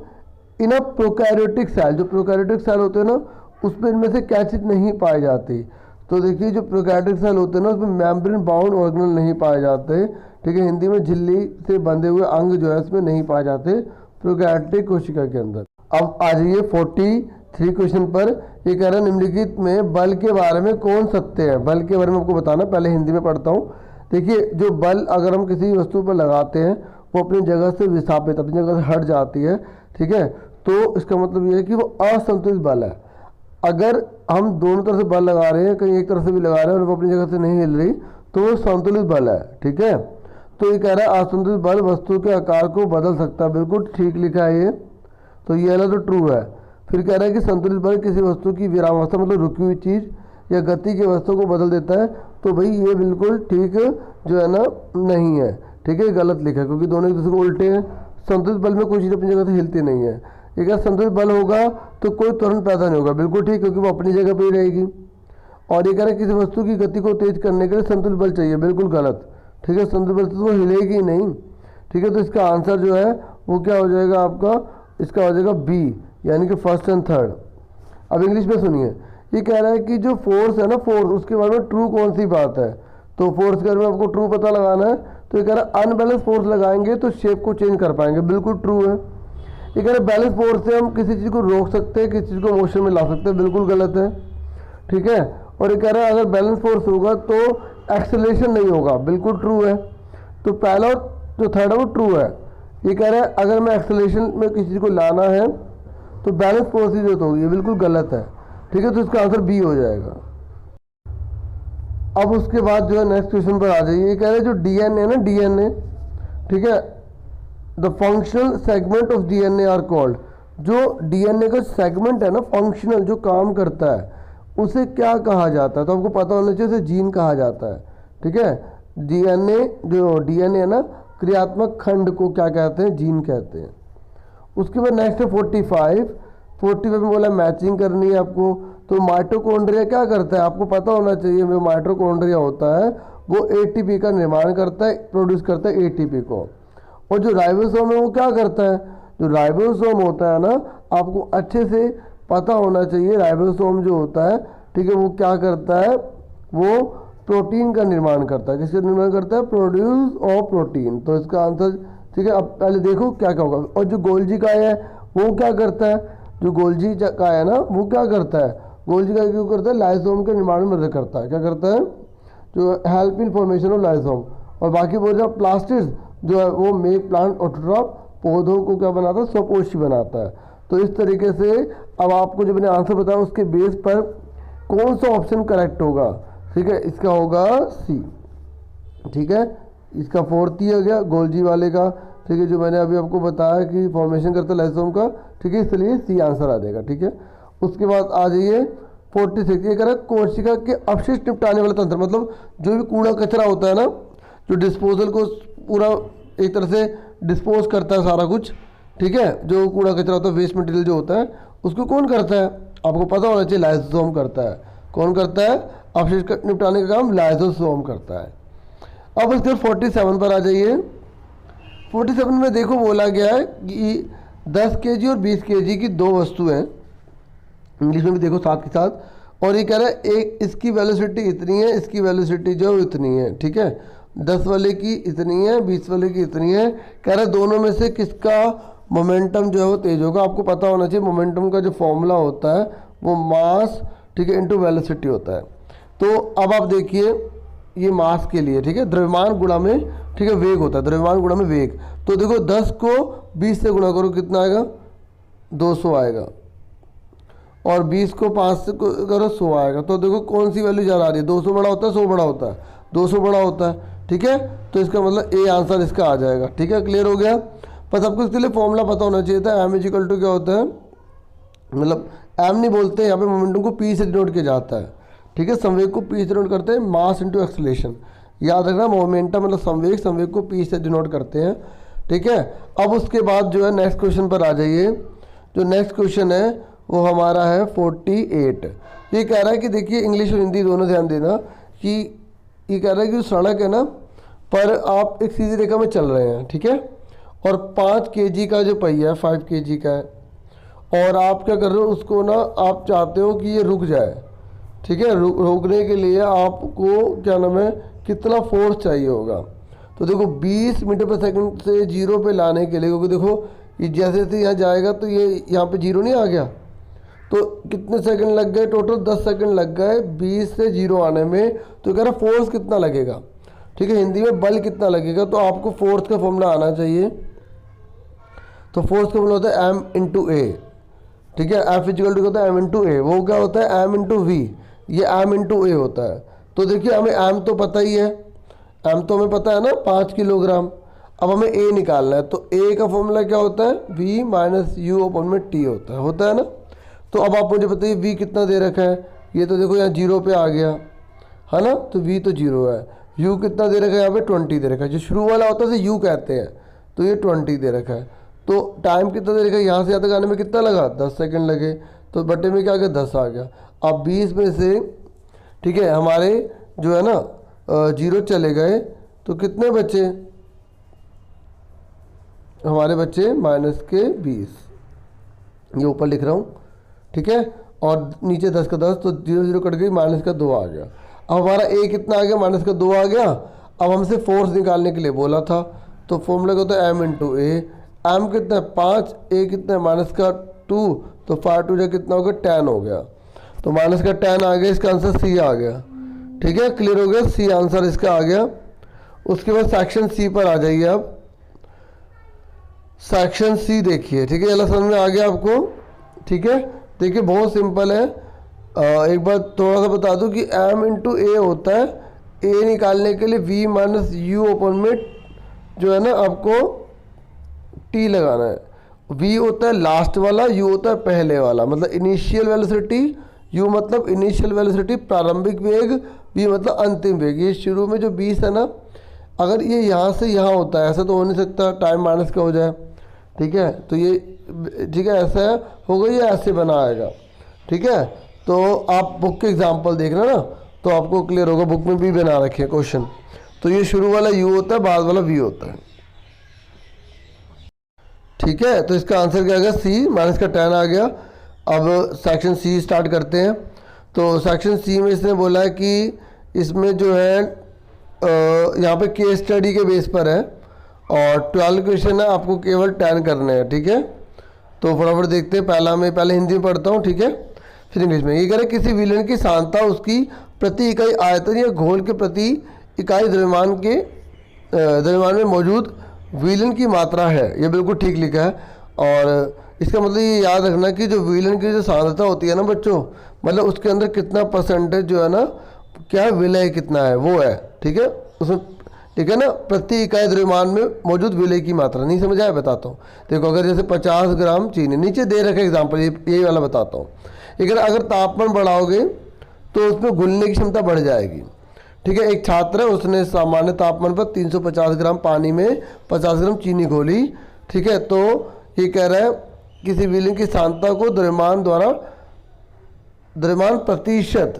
in a prokaryotic cell. जो प्रोकैरियोटिक सेल होते हैं ना, उसमें इनमें से क्या चीज नहीं पाई जाती। तो देखिए जो प्रोकैरियोटिक सेल होते हैं ना, उसमें मेम्ब्रेन बाउंड ऑर्गेनल नहीं पाए जाते, ठीक है। हिंदी में झिल्ली से बंधे हुए अंग जो है इसमें नहीं पाए जाते प्रोकैरियोटिक कोशिका के अंदर। अब आ जाइए 43 क्वेश्चन पर। ये कह रहा है निम्नलिखित में बल के बारे में कौन सत्य है। बल के बारे में आपको बताना, पहले हिंदी में पढ़ता हूँ। देखिए जो बल अगर हम किसी वस्तु पर लगाते हैं वो अपनी जगह से विस्थापित, अपनी जगह से हट जाती है, ठीक है। तो इसका मतलब ये है कि वो असंतुलित बल है। अगर हम दोनों तरफ से बल लगा रहे हैं, कहीं एक तरफ से भी लगा रहे हैं और वो अपनी जगह से नहीं हिल रही, तो वो संतुलित बल है, ठीक है। तो ये कह रहा है असंतुलित बल वस्तु के आकार को बदल सकता है, बिल्कुल ठीक लिखा है ये, तो ये वाला तो ट्रू है। फिर कह रहा है कि संतुलित बल किसी वस्तु की विरामावस्था मतलब रुकी हुई चीज़ या गति की वस्तु को बदल देता है। तो भाई ये बिल्कुल ठीक जो है ना नहीं है, ठीक है, गलत लिखा है, क्योंकि दोनों एक दूसरे को उल्टे हैं। संतुलित बल में कोई चीज़ अपनी जगह से हिलती नहीं है। ये क्या संतुलित बल होगा तो कोई त्वरण पैदा नहीं होगा, बिल्कुल ठीक, क्योंकि वो अपनी जगह पर ही रहेगी। और ये कह रहा है किसी वस्तु की गति को तेज करने के लिए संतुलित बल चाहिए, बिल्कुल गलत, ठीक है। संतुलित बल से तो वो हिलेगी ही नहीं, ठीक है। तो इसका आंसर जो है वो क्या हो जाएगा आपका, इसका हो जाएगा बी, यानी कि फर्स्ट एंड थर्ड। अब इंग्लिश में सुनिए, ये कह रहा है कि जो फोर्स है ना, फोर्स, उसके बारे में ट्रू कौन सी बात है। तो फोर्स के बारे में आपको ट्रू पता लगाना है। तो ये कह रहा है अनबैलेंस फोर्स लगाएंगे तो शेप को चेंज कर पाएंगे, बिल्कुल ट्रू है। ये कह रहा है बैलेंस फोर्स से हम किसी चीज़ को रोक सकते हैं, किसी चीज़ को मोशन में ला सकते हैं, बिल्कुल गलत है, ठीक है। और ये कह रहा है अगर बैलेंस फोर्स होगा तो एक्सेलरेशन नहीं होगा, बिल्कुल ट्रू है। तो पहला और जो थर्ड है वो ट्रू है। ये कह रहा है अगर मैं एक्सेलरेशन में किसी चीज़ को लाना है तो बैलेंस फोर्स की जरूरत होगी, ये बिल्कुल गलत है, ठीक है। तो इसका आंसर बी हो जाएगा। अब उसके बाद जो है नेक्स्ट क्वेश्चन पर आ जाइए। ये कह रहे हैं जो डीएनए ना, डीएनए, ठीक है, the functional segment of DNA are called. जो डीएनए का सेगमेंट है ना, फंक्शनल जो काम करता है, उसे क्या कहा जाता है। तो आपको पता होना चाहिए, उसे जीन कहा जाता है, ठीक है। डीएनए जो डीएनए है ना, क्रियात्मक खंड को क्या कहते हैं, जीन कहते हैं। उसके बाद नेक्स्ट है 45 में बोला मैचिंग करनी है आपको। तो माइटोकॉन्ड्रिया क्या करता है, आपको पता होना चाहिए। जो माइटोकॉन्ड्रिया होता है वो एटीपी का निर्माण करता है, प्रोड्यूस करता है एटीपी को। और जो राइबोसोम है वो क्या करता है, जो राइबोसोम होता है ना, आपको अच्छे से पता होना चाहिए। राइबोसोम जो होता है, ठीक है, वो क्या करता है, वो प्रोटीन का निर्माण करता है। किसका निर्माण करता है, प्रोड्यूस ऑफ प्रोटीन। तो इसका आंसर, ठीक है। अब पहले देखो क्या क्या होगा। और जो गोल्जी काय है वो क्या करता है, जो गोल्जी काय है ना, वो क्या करता है, गोल्जी काय क्यों करता है, लाइसोम के निर्माण में मदद करता है। क्या करता है, जो हेल्प इन फॉर्मेशन ऑफ लाइसोम। और बाकी बोल जाओ प्लास्टिड्स जो है वो मेक प्लांट ऑटोट्रॉफ, पौधों को क्या बनाता है, स्वपोषी बनाता है। तो इस तरीके से अब आपको जो मैंने आंसर बताया उसके बेस पर कौन सा ऑप्शन करेक्ट होगा, ठीक है। इसका होगा सी, ठीक है। इसका फोर्थ ही हो गया गोल्जी वाले का, ठीक है, जो मैंने अभी आपको बताया कि फॉर्मेशन करता है लाइसोम का, ठीक है। इसलिए सी आंसर आ जाएगा, ठीक है। उसके बाद आ जाइए 46। ये कह रहा है कोशिका के अपशिष्ट निपटाने वाला तंत्र, मतलब जो भी कूड़ा कचरा होता है ना, जो डिस्पोजल को पूरा एक तरह से डिस्पोज करता है सारा कुछ, ठीक है। जो कूड़ा कचरा होता है, वेस्ट मटेरियल जो होता है, उसको कौन करता है, आपको पता होना चाहिए, लाइसोसोम करता है। कौन करता है, अपशिष्ट निपटाने का काम लाइसोसोम करता है। अब इसके 47 पर आ जाइए। 47 में देखो बोला गया है कि 10 केजी और 20 केजी की दो वस्तु हैं, इंग्लिश में भी देखो साथ के साथ, और ये कह रहा है एक इसकी वेलोसिटी इतनी है, इसकी वेलोसिटी जो इतनी है, ठीक है। 10 वाले की इतनी है, 20 वाले की इतनी है। कह रहा है दोनों में से किसका मोमेंटम जो है वो तेज होगा। आपको पता होना चाहिए मोमेंटम का जो फॉर्मूला होता है वो मास, ठीक है, इनटू वेलोसिटी होता है। तो अब आप देखिए ये मास के लिए, ठीक है, द्रव्यमान गुणा में, ठीक है, वेग होता है, द्रव्यमान गुणा में वेग। तो देखो 10 को 20 से गुणा करो, कितना आएगा, 200 आएगा, और 20 को 5 से करो 100 आएगा। तो देखो कौन सी वैल्यू ज़्यादा आ रही है, 200 बड़ा होता है 100 बड़ा होता है, 200 बड़ा होता है, ठीक है। तो इसका मतलब ए आंसर इसका आ जाएगा, ठीक है, क्लियर हो गया। बस आपको इसके लिए फॉर्मूला पता होना चाहिए था, एम इजिकल टू क्या होता है, मतलब एम नहीं बोलते यहाँ पे, मोमेंटम को पी से डिनोट किया जाता है, ठीक है, संवेग को पी से डिनोट करते हैं, मास इंटू एक्सेलरेशन। याद रखना मोमेंटम मतलब संवेग, संवेग को पी से डिनोट करते हैं, ठीक है। अब उसके बाद जो है नेक्स्ट क्वेश्चन पर आ जाइए। जो नेक्स्ट क्वेश्चन है वो हमारा है 48। ये कह रहा है कि देखिए इंग्लिश और हिंदी दोनों ध्यान देना, कि ये कह रहा है कि सड़क है ना, पर आप एक सीधी रेखा में चल रहे हैं, ठीक है, और 5 केजी का जो पहिया है 5 केजी का है, और आप क्या कर रहे हो उसको ना, आप चाहते हो कि ये रुक जाए, ठीक है। रोकने के लिए आपको क्या नाम है, कितना फोर्स चाहिए होगा। तो देखो 20 मीटर पर सेकंड से 0 पे लाने के लिए, क्योंकि देखो ये जैसे जैसे यहाँ जाएगा तो ये यहाँ पे 0 नहीं आ गया, तो कितने सेकंड लग गए, टोटल 10 सेकंड लग गए 20 से 0 आने में। तो कह रहा है फोर्स कितना लगेगा, ठीक है, हिंदी में बल कितना लगेगा। तो आपको फोर्स का फॉर्मूला आना चाहिए। तो फोर्स का फॉर्मूला होता है एम इंटू ए, ठीक है, एफ इजिकल टू होता है एम इंटू ए, वो क्या होता है एम इंटू वी, ये एम इंटू ए होता है। तो देखिए हमें एम तो पता ही है, एम तो हमें पता है ना 5 किलोग्राम। अब हमें ए निकालना है, तो ए का फॉर्मूला क्या होता है, वी माइनस यू अपन में टी होता है ना। तो अब आप मुझे बताइए वी कितना दे रखा है, ये तो देखो यहाँ 0 पे आ गया है ना, तो वी तो 0 है। यू कितना दे रखा है, यहाँ पे 20 दे रखा है, जो शुरू वाला होता है उसे यू कहते हैं, तो ये 20 दे रखा है। तो टाइम कितना दे रखा है, यहाँ से यहाँ तक आने में कितना लगा, 10 सेकंड लगे, तो बटे में क्या आ गया 10 आ गया। अब 20 में से, ठीक है, हमारे जो है ना 0 चले गए, तो कितने बचे हमारे, बचे माइनस के 20, ये ऊपर लिख रहा हूँ, ठीक है, और नीचे 10 का 10, तो 0 0 कट गई, माइनस का 2 आ गया। अब हमारा ए कितना आ गया, माइनस का 2 आ गया। अब हमसे फोर्स निकालने के लिए बोला था, तो फॉर्मूला क्या होता है एम इंटू ए, एम कितना है 5, ए कितना है माइनस का 2, तो 5 2 जो कितना हो गया 10 हो गया, तो माइनस का 10 आ गया, इसका आंसर सी आ गया, ठीक है, क्लियर हो गया, सी आंसर इसका आ गया। उसके बाद सेक्शन सी पर आ जाइए आप। सेक्शन सी देखिए, ठीक है, समझ में आ गया आपको, ठीक है। देखिए बहुत सिंपल है, एक बार थोड़ा सा बता दूं कि m इंटू ए होता है, ए निकालने के लिए v माइनस यू ओपन में जो है ना आपको t लगाना है। v होता है लास्ट वाला, u होता है पहले वाला, मतलब इनिशियल वेलोसिटी, u मतलब इनिशियल वेलोसिटी प्रारंभिक वेग, v मतलब अंतिम वेग। ये शुरू में जो 20 है ना, अगर ये यहाँ से यहाँ होता है, ऐसा तो हो नहीं सकता, टाइम माइनस का हो जाए, ठीक है, तो ये ठीक है ऐसा होगा, ये ऐसे बना आएगा, ठीक है। तो आप बुक के एग्जांपल देखना ना, तो आपको क्लियर होगा, बुक में भी बना रखे हैं क्वेश्चन। तो ये शुरू वाला u होता है, बाद वाला v होता है, ठीक है। तो इसका आंसर क्या आ गया, सी, माइनस का 10 आ गया। अब सेक्शन सी स्टार्ट करते हैं। तो सेक्शन सी में इसने बोला है कि इसमें जो है यहाँ पे केस स्टडी के बेस पर है, और 12 क्वेश्चन है, आपको केवल 10 करने हैं, ठीक है। तो फटाफट देखते हैं, पहले हिंदी में पढ़ता हूँ, ठीक है, फिर इंग्लिश में। ये कह रहे हैं किसी विलन की सांद्रता उसकी प्रति इकाई आयतन या घोल के प्रति इकाई द्रव्यमान में मौजूद विलन की मात्रा है। ये बिल्कुल ठीक लिखा है, और इसका मतलब ये याद रखना कि जो विलन की जो सांद्रता होती है ना बच्चों, मतलब उसके अंदर कितना परसेंटेज जो है ना, क्या विलय कितना है वो है, ठीक है, उसमें, ठीक है ना, प्रति इकाई द्रव्यमान में मौजूद विलय की मात्रा। नहीं समझ आया, बताता हूँ। देखो अगर जैसे 50 ग्राम चीनी, नीचे दे रखे एग्जाम्पल, यही वाला बताता हूँ। अगर तापमान बढ़ाओगे तो उसमें घुलने की क्षमता बढ़ जाएगी, ठीक है। एक छात्र है, उसने सामान्य तापमान पर 350 ग्राम पानी में 50 ग्राम चीनी घोली, ठीक है। तो ये कह रहा है किसी विलयन की सांद्रता को द्रव्यमान प्रतिशत,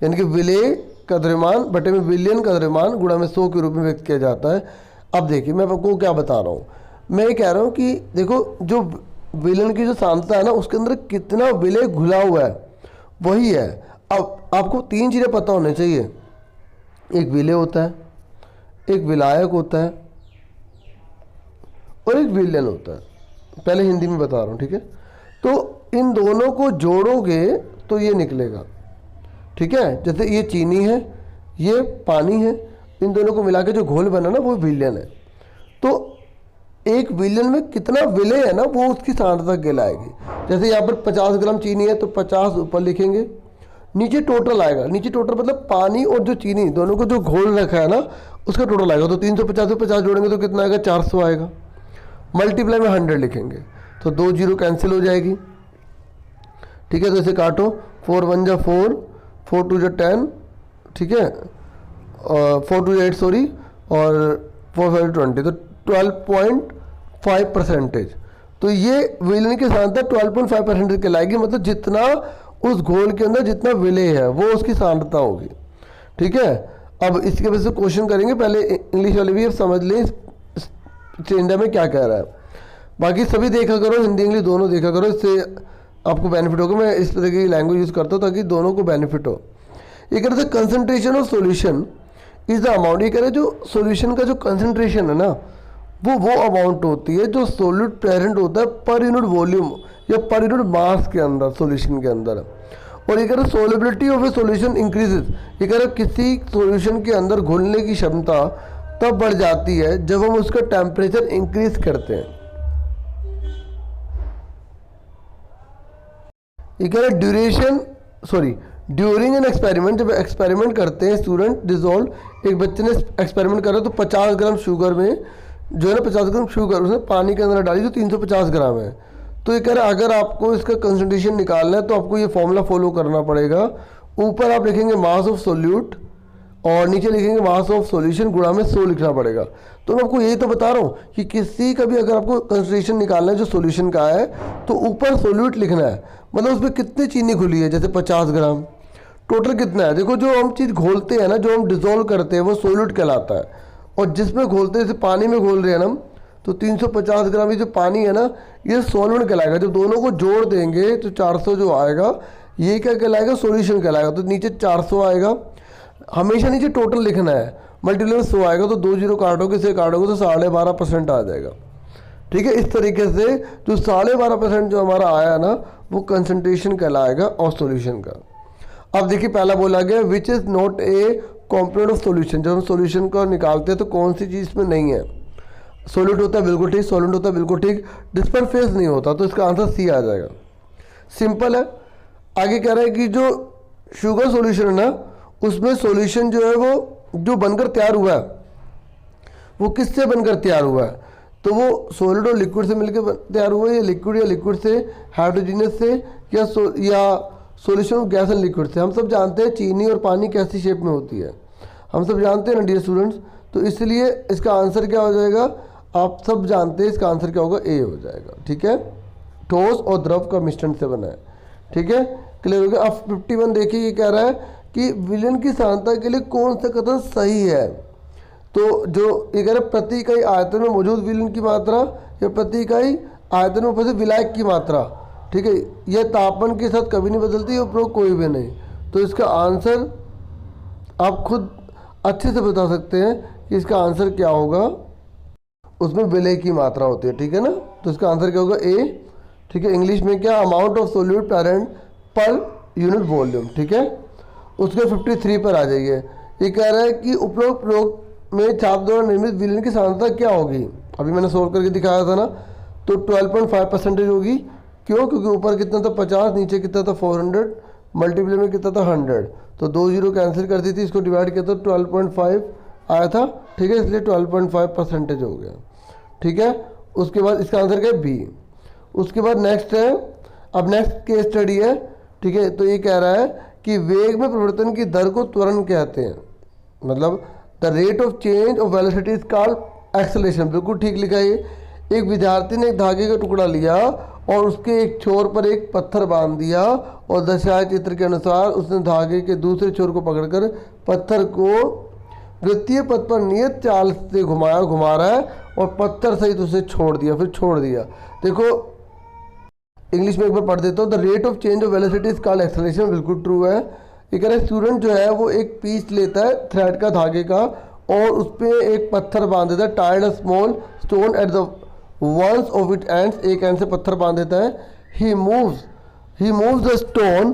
यानी कि विलय का द्रव्यमान बटे में विलयन का द्रव्यमान गुणा में 100 के रूप में व्यक्त किया जाता है। अब देखिए मैं आपको क्या बता रहा हूँ, मैं ये कह रहा हूँ कि देखो जो विलन की जो सांद्रता है ना उसके अंदर कितना विलय घुला हुआ है वही है। अब आपको तीन चीज़ें पता होने चाहिए, एक विलय होता है, एक विलायक होता है और एक विलयन होता है। पहले हिंदी में बता रहा हूँ, ठीक है। तो इन दोनों को जोड़ोगे तो ये निकलेगा, ठीक है। जैसे ये चीनी है, ये पानी है, इन दोनों को मिला के जो घोल बना ना वो विलयन है। तो एक विलयन में कितना विलय है ना वो उसकी सांद्रता कहलाएगी। जैसे यहाँ पर 50 ग्राम चीनी है तो 50 ऊपर लिखेंगे, नीचे टोटल आएगा, नीचे टोटल मतलब पानी और जो चीनी दोनों को जो घोल रखा है ना उसका टोटल आएगा। तो 350 से 50 जोड़ेंगे तो कितना आएगा, 400 आएगा। मल्टीप्लाई में 100 लिखेंगे तो 2 जीरो कैंसिल हो जाएगी, ठीक है। तो इसे काटो, 4 1 जा 4, 4 2 जा 10, ठीक है, 4 2 8 सॉरी, और 4 5 20, तो 12.5%। तो ये विलयन की सांद्रता 12.5% कहलाएगी, मतलब जितना उस घोल के अंदर जितना विलय है वो उसकी सांद्रता होगी, ठीक है। अब इसके वजह से क्वेश्चन करेंगे, पहले इंग्लिश वाले भी अब समझ लें चेंजा में क्या कह रहा है। बाकी सभी देखा करो, हिंदी इंग्लिश दोनों देखा करो, इससे आपको बेनिफिट होगा। मैं इस तरह की लैंग्वेज यूज़ करता हूँ ताकि दोनों को बेनिफिट हो। ये कह रहे थे concentration of solution is the amount, ये कह रहे जो सॉल्यूशन का जो कंसनट्रेशन है ना वो अमाउंट होती है जो सोल्यूट प्रेजेंट होता है पर यूनिट वॉल्यूम या पर यूनिट मास के अंदर, सॉल्यूशन के अंदर। और ये कह रहे solubility of A solution increases, ये कह रहे किसी सॉल्यूशन के अंदर घुलने की क्षमता तब बढ़ जाती है जब हम उसका टेम्परेचर इंक्रीज करते हैं। ये कह रहे ड्यूरेशन ड्यूरिंग एन एक्सपेरिमेंट, जब एक्सपेरिमेंट करते हैं स्टूडेंट डिजोल्व, एक बच्चे ने एक्सपेरिमेंट करा तो 50 ग्राम शुगर में जो है ना 50 ग्राम शुगर उसने पानी के अंदर डाली जो 350 ग्राम है। तो ये कह रहा है अगर आपको इसका कंसंट्रेशन निकालना है तो आपको ये फॉर्मूला फॉलो करना पड़ेगा। ऊपर आप लिखेंगे मास ऑफ सोल्यूट और नीचे लिखेंगे मास ऑफ सॉल्यूशन गुणा में 100 लिखना पड़ेगा। तो मैं आपको यही तो बता रहा हूँ कि किसी का भी अगर आपको कंसंट्रेशन निकालना है जो सॉल्यूशन का है तो ऊपर सोल्यूट लिखना है, मतलब उसमें कितनी चीनी घुली है, जैसे 50 ग्राम टोटल कितना है। देखो जो हम चीज़ घोलते हैं ना, जो हम डिजोल्व करते हैं वो सोल्यूट कहलाता है, और जिसमें घोलते हैं जैसे पानी में घोल रहे हैं ना हम, तो 350 ग्राम ये जो पानी है ना ये सॉल्वेंट कहलाएगा। जब दोनों को जोड़ देंगे तो 400 जो आएगा ये क्या कहलाएगा, सॉल्यूशन कहलाएगा। तो नीचे 400 आएगा, हमेशा नीचे टोटल लिखना है, मल्टीप्लाई में 100 आएगा तो 2 जीरो काटोगे से काटोगे तो 12.5% आ जाएगा, ठीक है। इस तरीके से जो 12.5% जो हमारा आया ना वो कंसंट्रेशन कहलाएगा और सॉल्यूशन का। अब देखिए पहला बोला गया which is not a component of solution, जब हम सॉल्यूशन को निकालते हैं तो कौन सी चीज़ इसमें नहीं है। सॉल्यूट होता है बिल्कुल ठीक, सॉल्वेंट होता है बिल्कुल ठीक, डिस्पर्स फेज नहीं होता, तो इसका आंसर सी आ जाएगा। सिंपल है। आगे कह रहा है कि जो शुगर सॉल्यूशन है ना उसमें सॉल्यूशन जो है वो जो बनकर तैयार हुआ है वो किससे बनकर तैयार हुआ है, तो वो सॉलिड और लिक्विड से मिलकर तैयार हुआ है, या लिक्विड से, हाइड्रोजीनियस से, या solution of gas and liquid से। हम सब जानते हैं चीनी और पानी कैसी शेप में होती है, हम सब जानते हैं ना डियर स्टूडेंट्स। तो इसलिए इसका आंसर क्या हो जाएगा, आप सब जानते हैं इसका आंसर क्या होगा, ए हो जाएगा, ठीक है। ठोस और द्रव का मिश्रण से बना है, ठीक है, क्लियर हो गया। अब 51 देखिए ये कह रहा है कि विलयन की सांद्रता के लिए कौन सा कथन सही है। तो जो ये कह रहा है प्रति इकाई आयतन में मौजूद विलयन की मात्रा या प्रति इकाई आयतन में उपस्थित विलायक की मात्रा, ठीक है, यह तापमान के साथ कभी नहीं बदलती, उपरोक्त कोई भी नहीं। तो इसका आंसर आप खुद अच्छे से बता सकते हैं कि इसका आंसर क्या होगा, उसमें विलय की मात्रा होती है, ठीक है ना। तो इसका आंसर क्या होगा, ए, ठीक है। इंग्लिश में क्या, amount of solute present per unit volume, ठीक है। उसके 53 पर आ जाइए। ये कह रहा है कि उपरोक्त प्रयोग में चाप द्वारा निर्मित विलयन की सांद्रता क्या होगी, अभी मैंने सोल्व करके दिखाया था ना, तो 12.5% होगी। क्यों, क्योंकि ऊपर कितना था 50, नीचे कितना था 400, मल्टीप्लाई में कितना था 100, तो 2 जीरो कैंसिल कर दी थी, इसको डिवाइड किया तो 12.5 आया था, ठीक है, इसलिए 12.5% हो गया, ठीक है। उसके बाद इसका आंसर क्या है, बी। उसके बाद नेक्स्ट है, अब नेक्स्ट केस स्टडी है, ठीक है। तो ये कह रहा है कि वेग में परिवर्तन की दर को त्वरण कहते हैं, मतलब the rate of change of velocity is called acceleration, बिल्कुल ठीक लिखा है। एक विद्यार्थी ने एक धागे का टुकड़ा लिया और उसके एक छोर पर एक पत्थर बांध दिया और दर्शाए चित्र के अनुसार उसने धागे के दूसरे छोर को पकड़कर पत्थर को वृत्तीय पथ पर नियत चाल से घुमा रहा है और पत्थर सहित उसे छोड़ दिया, फिर छोड़ दिया। देखो इंग्लिश में एक बार पढ़ देता हूँ। The rate of change of velocity is called acceleration, बिल्कुल ट्रू है। ये कह रहा है स्टूडेंट जो है वो एक पीस लेता है थ्रेड का, धागे का, और उस पर एक पत्थर बांध देता है, tied a small stone at the once of it ends, एक एंड से पत्थर बांध देता है। He moves the stone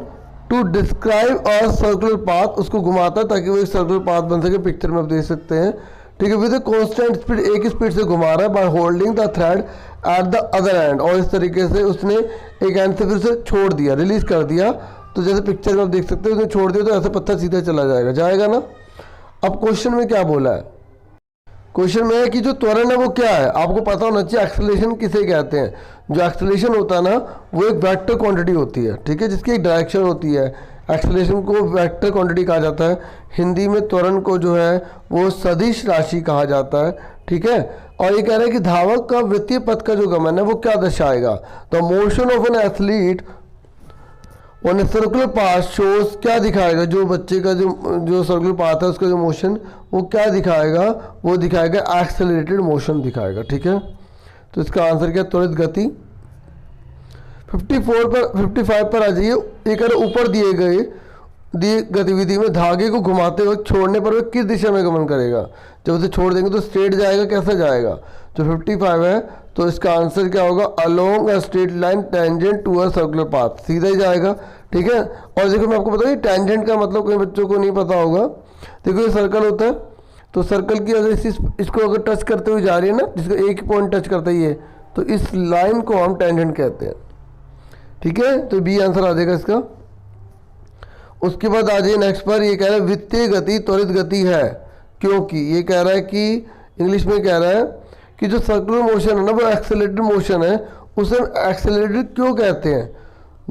to describe a circular path, उसको घुमाता है ताकि वो एक सर्कुलर पाथ बन सके, पिक्चर में आप देख सकते हैं। ठीक है, विद कॉन्स्टेंट स्पीड, एक स्पीड से घुमा रहा है, by holding the thread at the other and, और इस तरीके से उसने एक एंड से फिर से छोड़ दिया, रिलीज कर दिया। तो जैसे पिक्चर में आप देख सकते हैं उसने छोड़ दिया तो ऐसे पत्थर सीधा चला जाएगा ना। अब क्वेश्चन में क्या बोला है, क्वेश्चन में है कि जो त्वरण है वो क्या है, आपको पता होना चाहिए। एक्सेलरेशन किसे कहते हैं? जो एक्सेलरेशन होता है ना वो एक वेक्टर क्वांटिटी होती है, ठीक है, जिसकी एक डायरेक्शन होती है। एक्सेलरेशन को वेक्टर क्वांटिटी कहा जाता है। हिंदी में त्वरण को जो है वो सदिश राशि कहा जाता है, ठीक है। और ये कह रहा है कि धावक का वृत्तीय पथ का जो गमन है वो क्या दर्शाएगा? The motion of an athlete on a circular path shows, क्या दिखाएगा? जो बच्चे का जो सर्कुलर पाथ है उसका जो मोशन वो क्या दिखाएगा? वो दिखाएगा एक्सेलरेटेड मोशन दिखाएगा, ठीक है। तो इसका आंसर क्या? त्वरित गति। 55 पर आ जाइए। एक ऊपर दिए गतिविधि में धागे को घुमाते वक्त छोड़ने पर वह किस दिशा में गमन करेगा? जब उसे छोड़ देंगे तो स्ट्रेट जाएगा, कैसे जाएगा? जो 55 है तो इसका आंसर क्या होगा? Along a straight line tangent to a circular path, सीधा ही जाएगा, ठीक है। और देखो मैं आपको बताऊँ टेंजेंट का मतलब कई बच्चों को नहीं पता होगा। देखो ये सर्कल होता है, तो सर्कल की अगर इसको अगर टच करते हुए जा रही है ना, जिसको एक पॉइंट टच करता ही है, तो इस लाइन को हम टेंजेंट कहते हैं, ठीक है। तो बी आंसर आ जाएगा इसका। उसके बाद आ जाइए नेक्स्ट पर। ये कह रहा है वृत्तीय गति त्वरित गति है, क्योंकि ये कह रहा है कि इंग्लिश में कह रहा है कि जो सर्कुलर मोशन है ना वो एक्सेलरेटेड मोशन है, उसे हम एक्सेलरेटेड क्यों कहते हैं?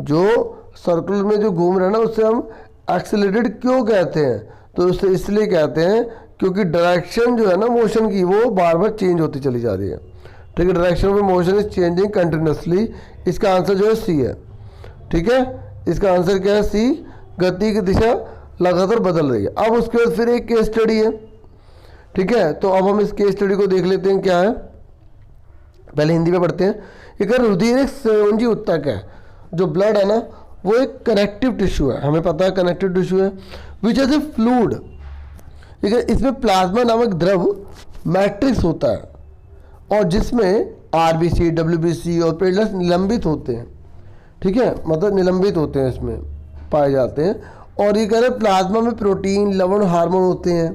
जो सर्कुलर में जो घूम रहा है ना उसे हम एक्सेलरेटेड क्यों कहते हैं? तो उसे इसलिए कहते हैं क्योंकि डायरेक्शन जो है ना मोशन की वो बार बार चेंज होती चली जा रही है, ठीक है। Direction of motion is changing continuously. इसका आंसर जो है सी है, ठीक है। इसका आंसर क्या है? सी, गति की दिशा लगातार बदल रही है। अब उसके बाद फिर एक केस स्टडी है, ठीक है। तो अब हम इस केस स्टडी को देख लेते हैं क्या है। पहले हिंदी में पढ़ते हैं। एक रुधिर एक संयोजी उत्तक है। जो ब्लड है ना वो एक कनेक्टिव टिश्यू है, हमें पता है कनेक्टिव टिश्यू है, विच इज ए फ्लूइड, ठीक है। इसमें प्लाज्मा नामक द्रव मैट्रिक्स होता है और जिसमें आरबीसी, डब्ल्यूबीसी और प्लेटलेट्स निलंबित होते हैं, ठीक है, मतलब निलंबित होते हैं, इसमें पाए जाते हैं। और ये कह रहे हैं प्लाज्मा में प्रोटीन, लवण, हार्मोन होते हैं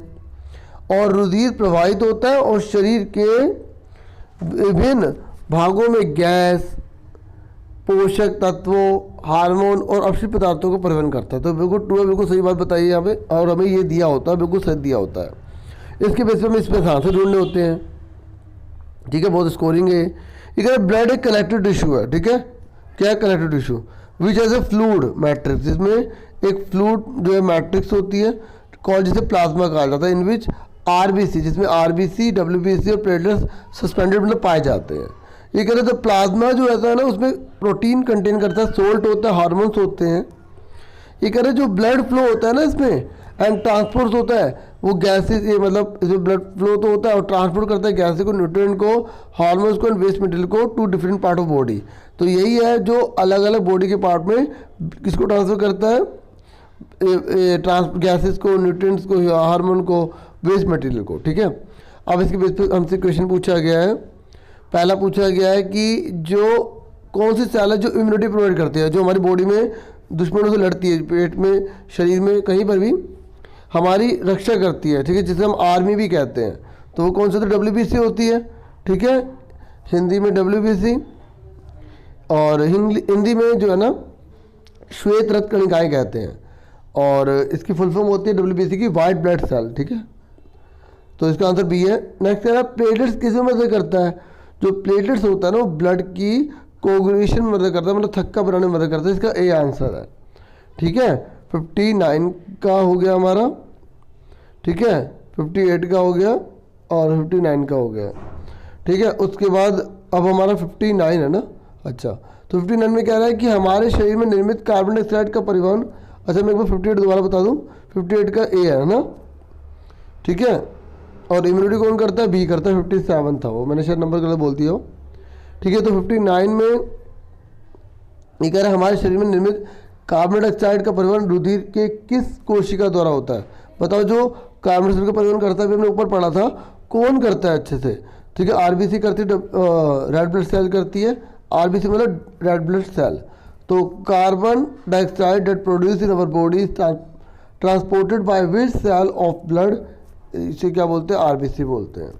और रुधिर प्रवाहित होता है और शरीर के विभिन्न भागों में गैस, पोषक तत्वों, हार्मोन और अपशिष्ट पदार्थों को परिवहन करता है। तो बिल्कुल ट्रू है, बिल्कुल सही बात बताइए यहाँ पे। और हमें ये दिया होता है, बिल्कुल सही दिया होता है। इसके बेस पर हमें इसमें आंसर ढूंढने होते हैं, ठीक है। बहुत स्कोरिंग है। ये ब्लड एक कनेक्टिव टिश्यू है, ठीक है। क्या है? Connective tissue which as a fluid matrix, जिसमें एक फ्लूइड जो है मैट्रिक्स होती है, कॉल जिसे प्लाज्मा कहा जाता है। इन विच आरबीसी, जिसमें आरबीसी, डब्ल्यूबीसी और प्लेटलेट्स सस्पेंडेड मतलब पाए जाते हैं। ये कह रहे तो प्लाज्मा जो रहता है ना उसमें प्रोटीन कंटेन करता है, सोल्ट होता है, हार्मोन्स होते हैं। ये कह रहे जो ब्लड फ्लो होता है ना इसमें एंड ट्रांसपोर्ट होता है वो गैसेस, ये मतलब इसमें ब्लड फ्लो तो होता है और ट्रांसपोर्ट करता है गैसेस को, न्यूट्रिएंट को, हार्मोन्स को एंड वेस्ट मटेरियल को to different part of body. तो यही है जो अलग अलग बॉडी के पार्ट में किसको ट्रांसफर करता है? गैसेस को, न्यूट्रिएंट्स को, हार्मोन को, वेस्ट मटेरियल को, ठीक है। अब इसके बेस पे हमसे क्वेश्चन पूछा गया है। पहला पूछा गया है कि जो कौन सी सेल है जो इम्यूनिटी प्रोवाइड करती है, जो हमारी बॉडी में दुश्मनों से लड़ती है, पेट में, शरीर में, कहीं पर भी हमारी रक्षा करती है, ठीक है, जिसे हम आर्मी भी कहते हैं। तो वो कौन सा? तो डब्ल्यूबीसी होती है, ठीक है। हिंदी में डब्ल्यूबीसी और हिंदी में जो है ना श्वेत रक्त कणिकाएं कहते हैं और इसकी फुल फॉर्म होती है डब्ल्यूबीसी की वाइट ब्लड सेल, ठीक है। तो इसका आंसर बी है। नेक्स्ट है प्लेटलेट्स किस में मदद करता है? जो प्लेटलेट्स होता है ना वो ब्लड की कोगुलेशन में मदद करता है, मतलब थक्का बनाने में मदद करता है। इसका ए आंसर है, ठीक है। 59 का हो गया हमारा, ठीक है, 58 का हो गया और 59 का हो गया, ठीक है। उसके बाद अब हमारा 59 है ना, अच्छा। तो 59 में कह रहा है कि हमारे शरीर में निर्मित कार्बन डाइऑक्साइड का परिवहन, अच्छा मैं एक बार 58 दोबारा बता दूं, 58 का ए है ना, ठीक है। और इम्यूनिटी कौन करता है, बी करता है, 57 था वो, मैंने शायद नंबर गलत बोल दिया हो। ठीक है, तो 59 में ये कह रहा है हमारे शरीर में निर्मित कार्बन डाइऑक्साइड का परिवहन रुधिर के किस कोशिका द्वारा होता है। बताओ, जो कार्बन डाइऑक्साइड का परिवहन करता है, अभी हमने ऊपर पढ़ा था, कौन करता है अच्छे से। ठीक है, आरबीसी करती है, रेड ब्लड सेल करती है, आरबीसी मतलब रेड ब्लड सेल। तो carbon dioxide that produce in our body transported by which cell of blood, इसे क्या बोलते हैं, आरबीसी बोलते हैं।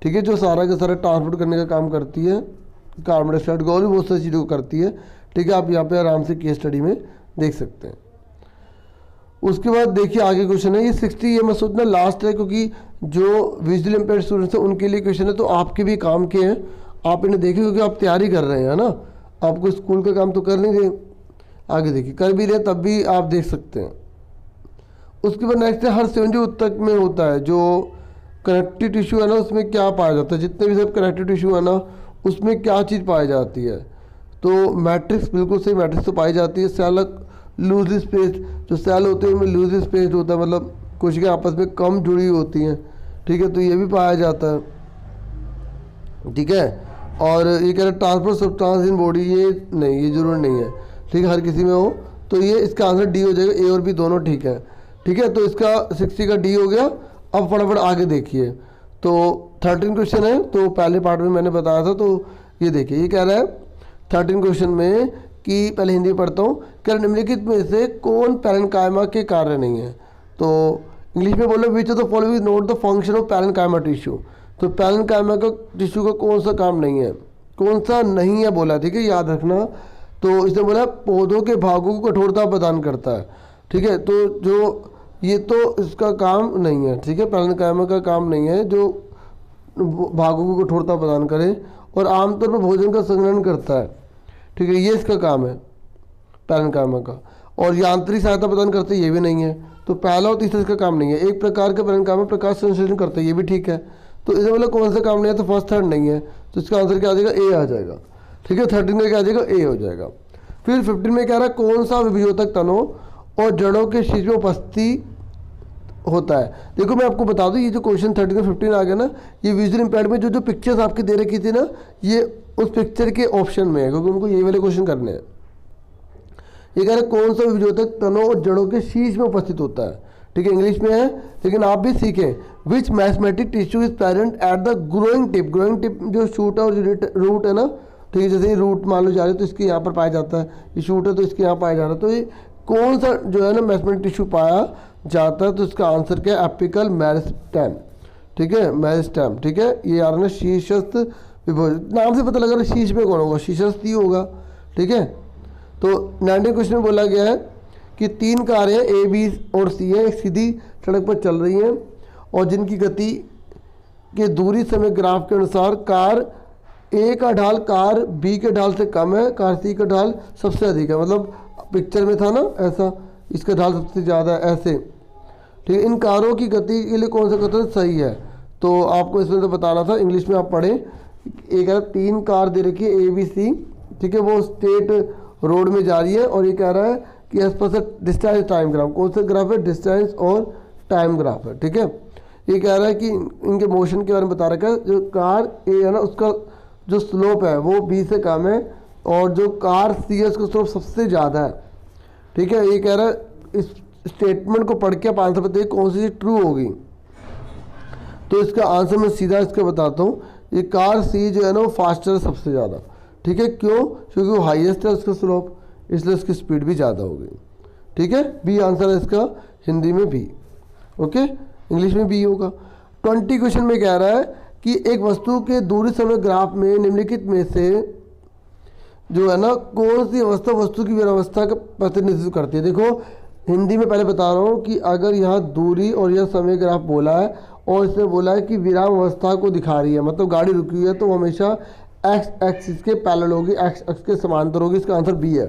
ठीक है, जो सारा का सारा ट्रांसपोर्ट करने का काम करती है कार्बन डाइऑक्साइड को, और भी बहुत सारी चीज़ों को करती है। ठीक है, आप यहाँ पे आराम से केस स्टडी में देख सकते हैं। उसके बाद देखिए आगे क्वेश्चन है, ये 60, ये मैं सोचना लास्ट है, क्योंकि जो विजुअली इम्पेयर्ड स्टूडेंट्स हैं उनके लिए क्वेश्चन है, तो आपके भी काम के हैं, आप इन्हें देखिए, क्योंकि आप तैयारी कर रहे हैं, है ना। आपको स्कूल का काम तो कर नहीं रहे, आगे देखिए कर भी रहे, तब भी आप देख सकते हैं। उसके बाद नेक्स्ट है, हर संयोजी ऊतक में होता है जो कनेक्टिव टिश्यू है ना, उसमें क्या पाया जाता है, जितने भी सब कनेक्टिव टिश्यू है ना, उसमें क्या चीज़ पाई जाती है। तो मैट्रिक्स, बिल्कुल सही, मैट्रिक्स तो पाई जाती है। सेल लूज स्पेस, जो सेल होते हैं उनमें लूज स्पेस होता है, मतलब कोशिकाएं आपस में कम जुड़ी होती हैं। ठीक है, तो ये भी पाया जाता है। ठीक है, और ये कह रहे हैं ट्रांसपोर्ट सब्सटेंस इन बॉडी, ये नहीं, ये जरूर नहीं है। ठीक है, हर किसी में हो, तो ये इसका आंसर डी हो जाएगा, ए और बी दोनों ठीक है। ठीक है, तो इसका 60 का डी हो गया। अब फटाफट आगे देखिए, तो 13 क्वेश्चन है, तो पहले पार्ट में मैंने बताया था, तो ये देखिए, ये कह रहा है 13 क्वेश्चन में कि पहले हिंदी पढ़ता हूँ, क्या निम्नलिखित में से कौन पैरेन्काइमा के कार्य नहीं है। तो इंग्लिश में बोलो, which of the following note the function of parenchyma tissue. तो पैरेन्काइमा का टिश्यू का कौन सा काम नहीं है, कौन सा नहीं है बोला। ठीक है, याद रखना। तो इसने बोला पौधों के भागों को कठोरता प्रदान करता है। ठीक है, तो जो ये तो इसका काम नहीं है। ठीक है, पैरेन्काइमा का काम नहीं है जो भागों को कठोरता प्रदान करे, और आमतौर पर भोजन का संग्रहण करता है। ठीक है, ये इसका काम है पैरेन्काइमा का। और यांत्रिक सहायता प्रदान करते, ये भी नहीं है। तो पहला और तीसरा इसका काम नहीं है। एक प्रकार का पैरेन्काइमा प्रकाश संश्लेषण करता है, ये भी ठीक है। तो इसमें बोला कौन सा काम नहीं है, तो फर्स्ट थर्ड नहीं है, तो इसका आंसर क्या आ जाएगा, ए आ जाएगा। ठीक है, 13 में क्या आ जाएगा, ए हो जाएगा। फिर 15 में कह रहा है कौन सा विभेदक तनों और जड़ों के शीर्ष में उपस्थित होता है। देखो मैं आपको बता दूं, ये जो क्वेश्चन 13 और 15 आ गया ना, ये विजुअल इम्पेयर्ड में जो पिक्चर्स आपकी दे रखी थी ना, ये उस पिक्चर के ऑप्शन में है, क्योंकि उनको ये वाले क्वेश्चन करने हैं। ये कह रहे कौन सा विभेदक तनों और जड़ों के शीर्ष में उपस्थित होता है। ठीक है, इंग्लिश में है, लेकिन आप भी सीखें। Which mathematic tissue is present at the growing tip. Growing tip जो शूट है और रूट है ना, ठीक है, जैसे रूट मान लो जा रहे तो इसके यहाँ पर पाया जाता है, ये शूट है तो इसके यहाँ पाया जा रहा है। तो ये कौन सा जो है ना मैथमेटिक टिश्यू पाया जाता है, तो इसका आंसर क्या है, एपिकल मेरिस्टेम। ठीक है, मेरिस्टेम। ठीक है, ये आ रहा है शीर्षस्थ विभोज, नाम से पता लग रहा है शीर्ष में कौन होगा, शीर्षस्थ ही होगा। ठीक है, तो 19 क्वेश्चन में बोला गया है कि 3 कारें ए बी और सी है, एक सीधी सड़क पर चल रही हैं, और जिनकी गति के दूरी समय ग्राफ के अनुसार कार ए का ढाल कार बी के ढाल से कम है, कार सी का ढाल सबसे अधिक है। मतलब पिक्चर में था ना ऐसा, इसका ढाल सबसे ज़्यादा है ऐसे। ठीक है, इन कारों की गति के लिए कौन सा कथन सही है, तो आपको इसमें तो बताना था, इंग्लिश में आप पढ़ें। एक है 3 कार दे रखी है ए बी सी। ठीक है, वो स्टेट रोड में जा रही है, और ये कह रहा है कि as per distance time graph, कौन सा ग्राफ है, डिस्टेंस और टाइम ग्राफ है। ठीक है, ये कह रहा है कि इनके मोशन के बारे में बता रखा है। जो कार ए है ना, उसका जो स्लोप है वो बी से कम है, और जो कार सी है उसका स्लोप सबसे ज़्यादा है। ठीक है, ये कह रहा है इस स्टेटमेंट को पढ़ के आप आंसर बताइए कौन सी चीज़ ट्रू होगी। तो इसका आंसर मैं सीधा इसका बताता हूँ, ये कार सी जो है ना वो फास्टर है सबसे ज़्यादा। ठीक है, क्यों, क्योंकि वो हाईएस्ट है उसका स्लोप, इसलिए उसकी स्पीड भी ज़्यादा होगी। ठीक है, बी आंसर है इसका, हिंदी में बी। ओके, इंग्लिश में बी होगा। 20 क्वेश्चन में कह रहा है कि एक वस्तु के दूरी समय ग्राफ में निम्नलिखित में से जो है ना कौन सी अवस्था वस्तु की व्यवस्था का प्रतिनिधित्व करती है। देखो हिंदी में पहले बता रहा हूँ कि अगर यहाँ दूरी और यह समय ग्राफ बोला है, और इसने बोला है कि विराम अवस्था को दिखा रही है, मतलब गाड़ी रुकी हुई है, तो हमेशा एक्स एक्सिस के पैरेलल होगी, एक्स एक्स के समांतर होगी, इसका आंसर बी है।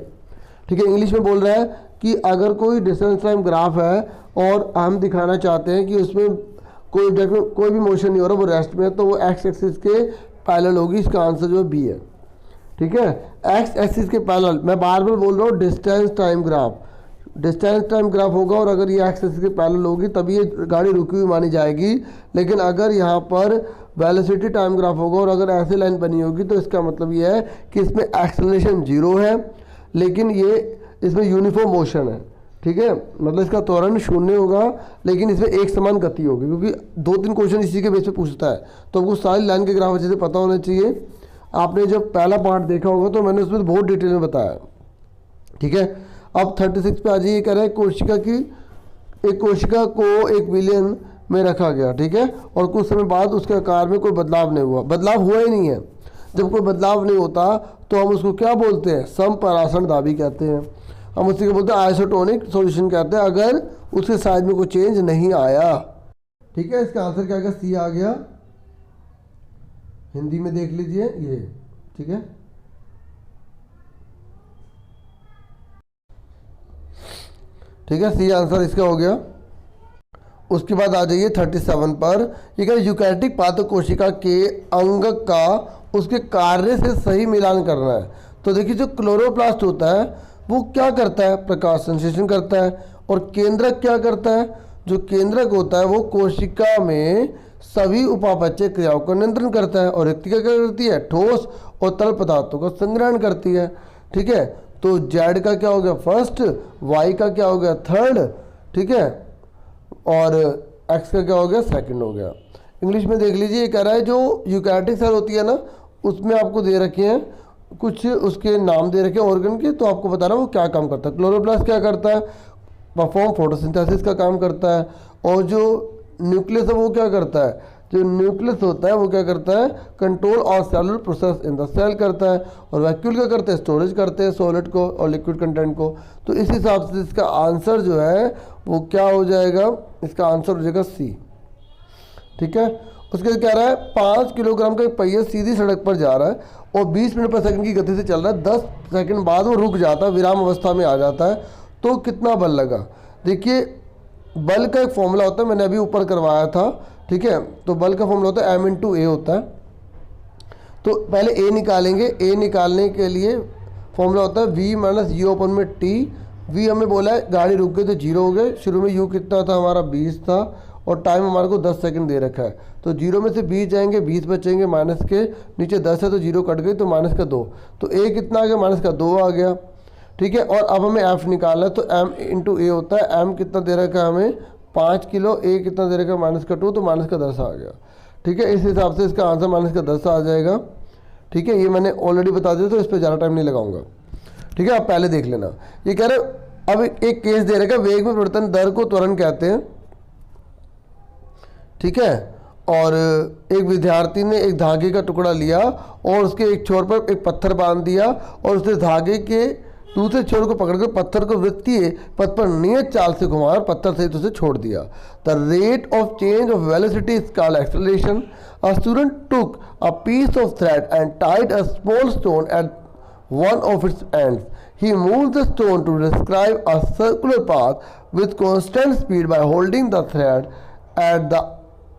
ठीक है, इंग्लिश में बोल रहा है कि अगर कोई डिस्टेंस टाइम ग्राफ है और हम दिखाना चाहते हैं कि उसमें कोई भी मोशन नहीं हो रहा, वो रेस्ट में है, तो वो एक्स एक्सिस के पैरेलल होगी, इसका आंसर जो है बी है। ठीक है, एक्स एक्सिस के पैरेलल, मैं बार बार बोल रहा हूँ distance time graph, distance time graph होगा और अगर ये एक्स एक्सिस के पैरेलल होगी तभी ये गाड़ी रुकी हुई मानी जाएगी। लेकिन अगर यहाँ पर वेलोसिटी टाइम ग्राफ होगा और अगर ऐसी लाइन बनी होगी तो इसका मतलब ये है कि इसमें एक्सेलरेशन 0 है, लेकिन ये इसमें यूनिफॉर्म मोशन है। ठीक है, मतलब इसका त्वरण 0 होगा लेकिन इसमें एक समान गति होगी, क्योंकि 2-3 क्वेश्चन इसी के बेस पे पूछता है। तो आपको सारी लाइन के ग्राफ अच्छे से पता होने चाहिए। आपने जब पहला पार्ट देखा होगा तो मैंने उसमें बहुत डिटेल में बताया। ठीक है, अब 36 पे आ जाइए। कह रहा है एक कोशिका को एक विलयन में रखा गया। ठीक है, और कुछ समय बाद उसके आकार में कोई बदलाव नहीं हुआ। बदलाव हुआ ही नहीं है। जब कोई बदलाव नहीं होता तो हम उसको क्या बोलते हैं? समपरासनदाबी कहते हैं। हम उसी को बोलते हैं आइसोटोनिक सॉल्यूशन कहते हैं, अगर उसके साइज में कोई चेंज नहीं आया। ठीक है, इसका आंसर क्या आ गया? सी आ गया। हिंदी में देख लीजिए ये। ठीक है, ठीक है, सी आंसर इसका हो गया। उसके बाद आ जाइए 37 पर। ये कह यूकैरियोटिक पात्र कोशिका के अंग का उसके कार्य से सही मिलान करना है। तो देखिए, जो क्लोरोप्लास्ट होता है वो क्या करता है? प्रकाश संश्लेषण करता है। और केंद्रक क्या करता है? जो केंद्रक होता है वो कोशिका में सभी उपापचय क्रियाओं का नियंत्रण करता है। और रिक्तिका क्या करती है? ठोस और तरल पदार्थों का संग्रहण करती है। ठीक है, तो जेड का क्या हो गया? फर्स्ट। वाई का क्या हो गया? थर्ड। ठीक है, और एक्स का क्या हो गया? सेकंड हो गया। इंग्लिश में देख लीजिए, ये कह रहा है जो यूकैरियोटिक सेल होती है ना, उसमें आपको दे रखे हैं कुछ उसके नाम दे रखे हैं ऑर्गन के, तो आपको बता रहा है वो क्या काम करता है। क्लोरोप्लास्ट क्या करता है? परफॉर्म फोटोसिंथेसिस का काम करता है। और जो न्यूक्लियस है वो क्या करता है? जो न्यूक्लियस होता है वो क्या करता है? कंट्रोल और cellular process in the cell करता है। और वैक्यूल क्या करते हैं? स्टोरेज करते हैं सॉलिड को और लिक्विड कंटेंट को। तो इस हिसाब से इसका आंसर जो है वो क्या हो जाएगा? इसका आंसर हो जाएगा सी। ठीक है, उसके क्या रहा है? 5 किलोग्राम का एक पहिया सीधी सड़क पर जा रहा है और 20 मिनट पर सेकंड की गति से चल रहा है। 10 सेकंड बाद वो रुक जाता है, विराम अवस्था में आ जाता है। तो कितना बल लगा? देखिए, बल का एक फॉर्मूला होता है, मैंने अभी ऊपर करवाया था। ठीक है, तो बल का फॉर्मूला होता है m/a होता है। तो पहले a निकालेंगे। a निकालने के लिए फॉर्मूला होता है v - u/t। v हमें बोला है गाड़ी रुक गई तो 0 हो गए। शुरू में u कितना था हमारा? 20 था और टाइम हमारे को 10 सेकंड दे रखा है। तो 0 में से 20 जाएंगे, 20 बचेंगे, माइनस के नीचे 10 है तो 0 कट गई तो -2। तो a कितना आ गया? -2 आ गया। ठीक है, और अब हमें f निकालना है। तो m/a होता है। m कितना दे रखा है हमें? 5 किलो। a कितना दे रखा है? -2, तो -10 आ गया। ठीक है, इस हिसाब से इसका आंसर -10 आ जाएगा। ठीक है, ये मैंने ऑलरेडी बता दिया तो इस पर ज़्यादा टाइम नहीं लगाऊंगा। ठीक है, आप पहले देख लेना। ये कह रहे अब एक केस दे रखा है, वेग में परिवर्तन दर को त्वरण कहते हैं। ठीक है, और एक विद्यार्थी ने एक धागे का टुकड़ा लिया और उसके एक छोर पर एक पत्थर बांध दिया और उसने धागे के दूसरे छोर को पकड़कर पत्थर को वृत्तीय पथ पर नियत चाल से घुमाकर पत्थर सहित उसे छोड़ दिया। The rate of change of velocity is called acceleration. A student took a piece of thread and tied a small stone at one of its ends. He moved the stone to describe a circular path with constant speed by holding the thread at the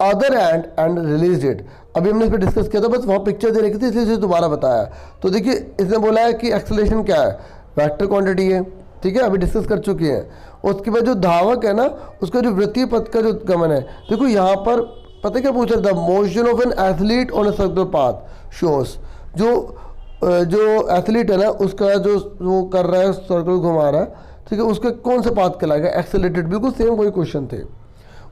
other end and released it. अभी हमने इस पर discuss किया था, बस वहाँ picture दे रखी थी इसलिए इसे दोबारा बताया। तो देखिए, इसने बोला है कि एक्सेलरेशन क्या है? वेक्टर क्वांटिटी है। ठीक है, अभी डिस्कस कर चुके हैं। उसके बाद जो धावक है ना, उसका जो वृत्तीय पथ का जो गमन है, देखो यहाँ पर पता क्या पूछ रहा था? Motion of an athlete on a circular path shows. जो एथलीट है ना, उसका जो वो कर रहा है, सर्कल घुमा रहा है, ठीक है, उसका कौन सा पाथ कहलाएगा? एक्सेलरेटेड। बिल्कुल सेम वही क्वेश्चन थे।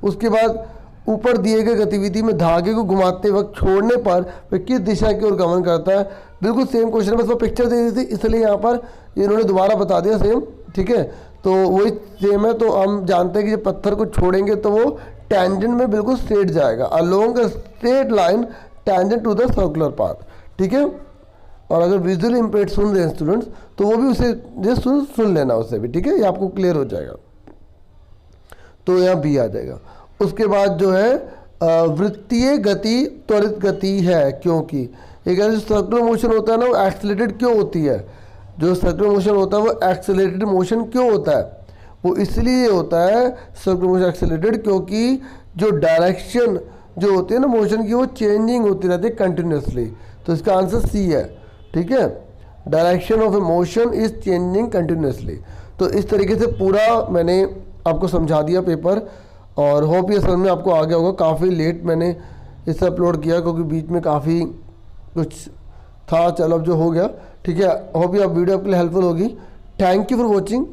उसके बाद ऊपर दिए गए गतिविधि में धागे को घुमाते वक्त छोड़ने पर वह किस दिशा की ओर गमन करता है? बिल्कुल सेम क्वेश्चन है, बस वो पिक्चर दे दी थी इसलिए यहाँ पर इन्होंने दोबारा बता दिया सेम। ठीक है, तो वही सेम है। तो हम जानते हैं कि जब पत्थर को छोड़ेंगे तो वो टेंजेंट में बिल्कुल स्ट्रेट जाएगा, along a straight line tangent to the circular path. ठीक है, और अगर विजुअली इम्पेयर्ड सुन रहे हैं स्टूडेंट्स तो वो भी उसे जस्ट सुन लेना उससे भी। ठीक है, ये आपको क्लियर हो जाएगा। तो यहाँ बी आ जाएगा। उसके बाद जो है वृत्तीय गति त्वरित गति है, क्योंकि एक जो सर्कुलर मोशन होता है ना, वो एक्सेलरेटेड क्यों होती है? जो सर्कुलर मोशन होता है वो एक्सेलरेटेड मोशन क्यों होता है? वो इसलिए होता है सर्कुलर मोशन एक्सेलरेटेड क्योंकि जो डायरेक्शन जो होती है ना मोशन की, वो चेंजिंग होती रहती है कंटिन्यूसली। तो इसका आंसर सी है। ठीक है, direction of A motion is changing continuously. तो इस तरीके से पूरा मैंने आपको समझा दिया पेपर, और होप ये समझ में आपको आ गया होगा। काफ़ी लेट मैंने इसे अपलोड किया क्योंकि बीच में काफ़ी कुछ था, चलो अब जो हो गया ठीक है। होप ये आप वीडियो आपके लिए हेल्पफुल होगी। थैंक यू फॉर वॉचिंग,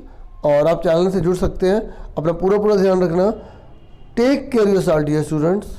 और आप चैनल से जुड़ सकते हैं। अपना पूरा ध्यान रखना। Take care yourself dear students.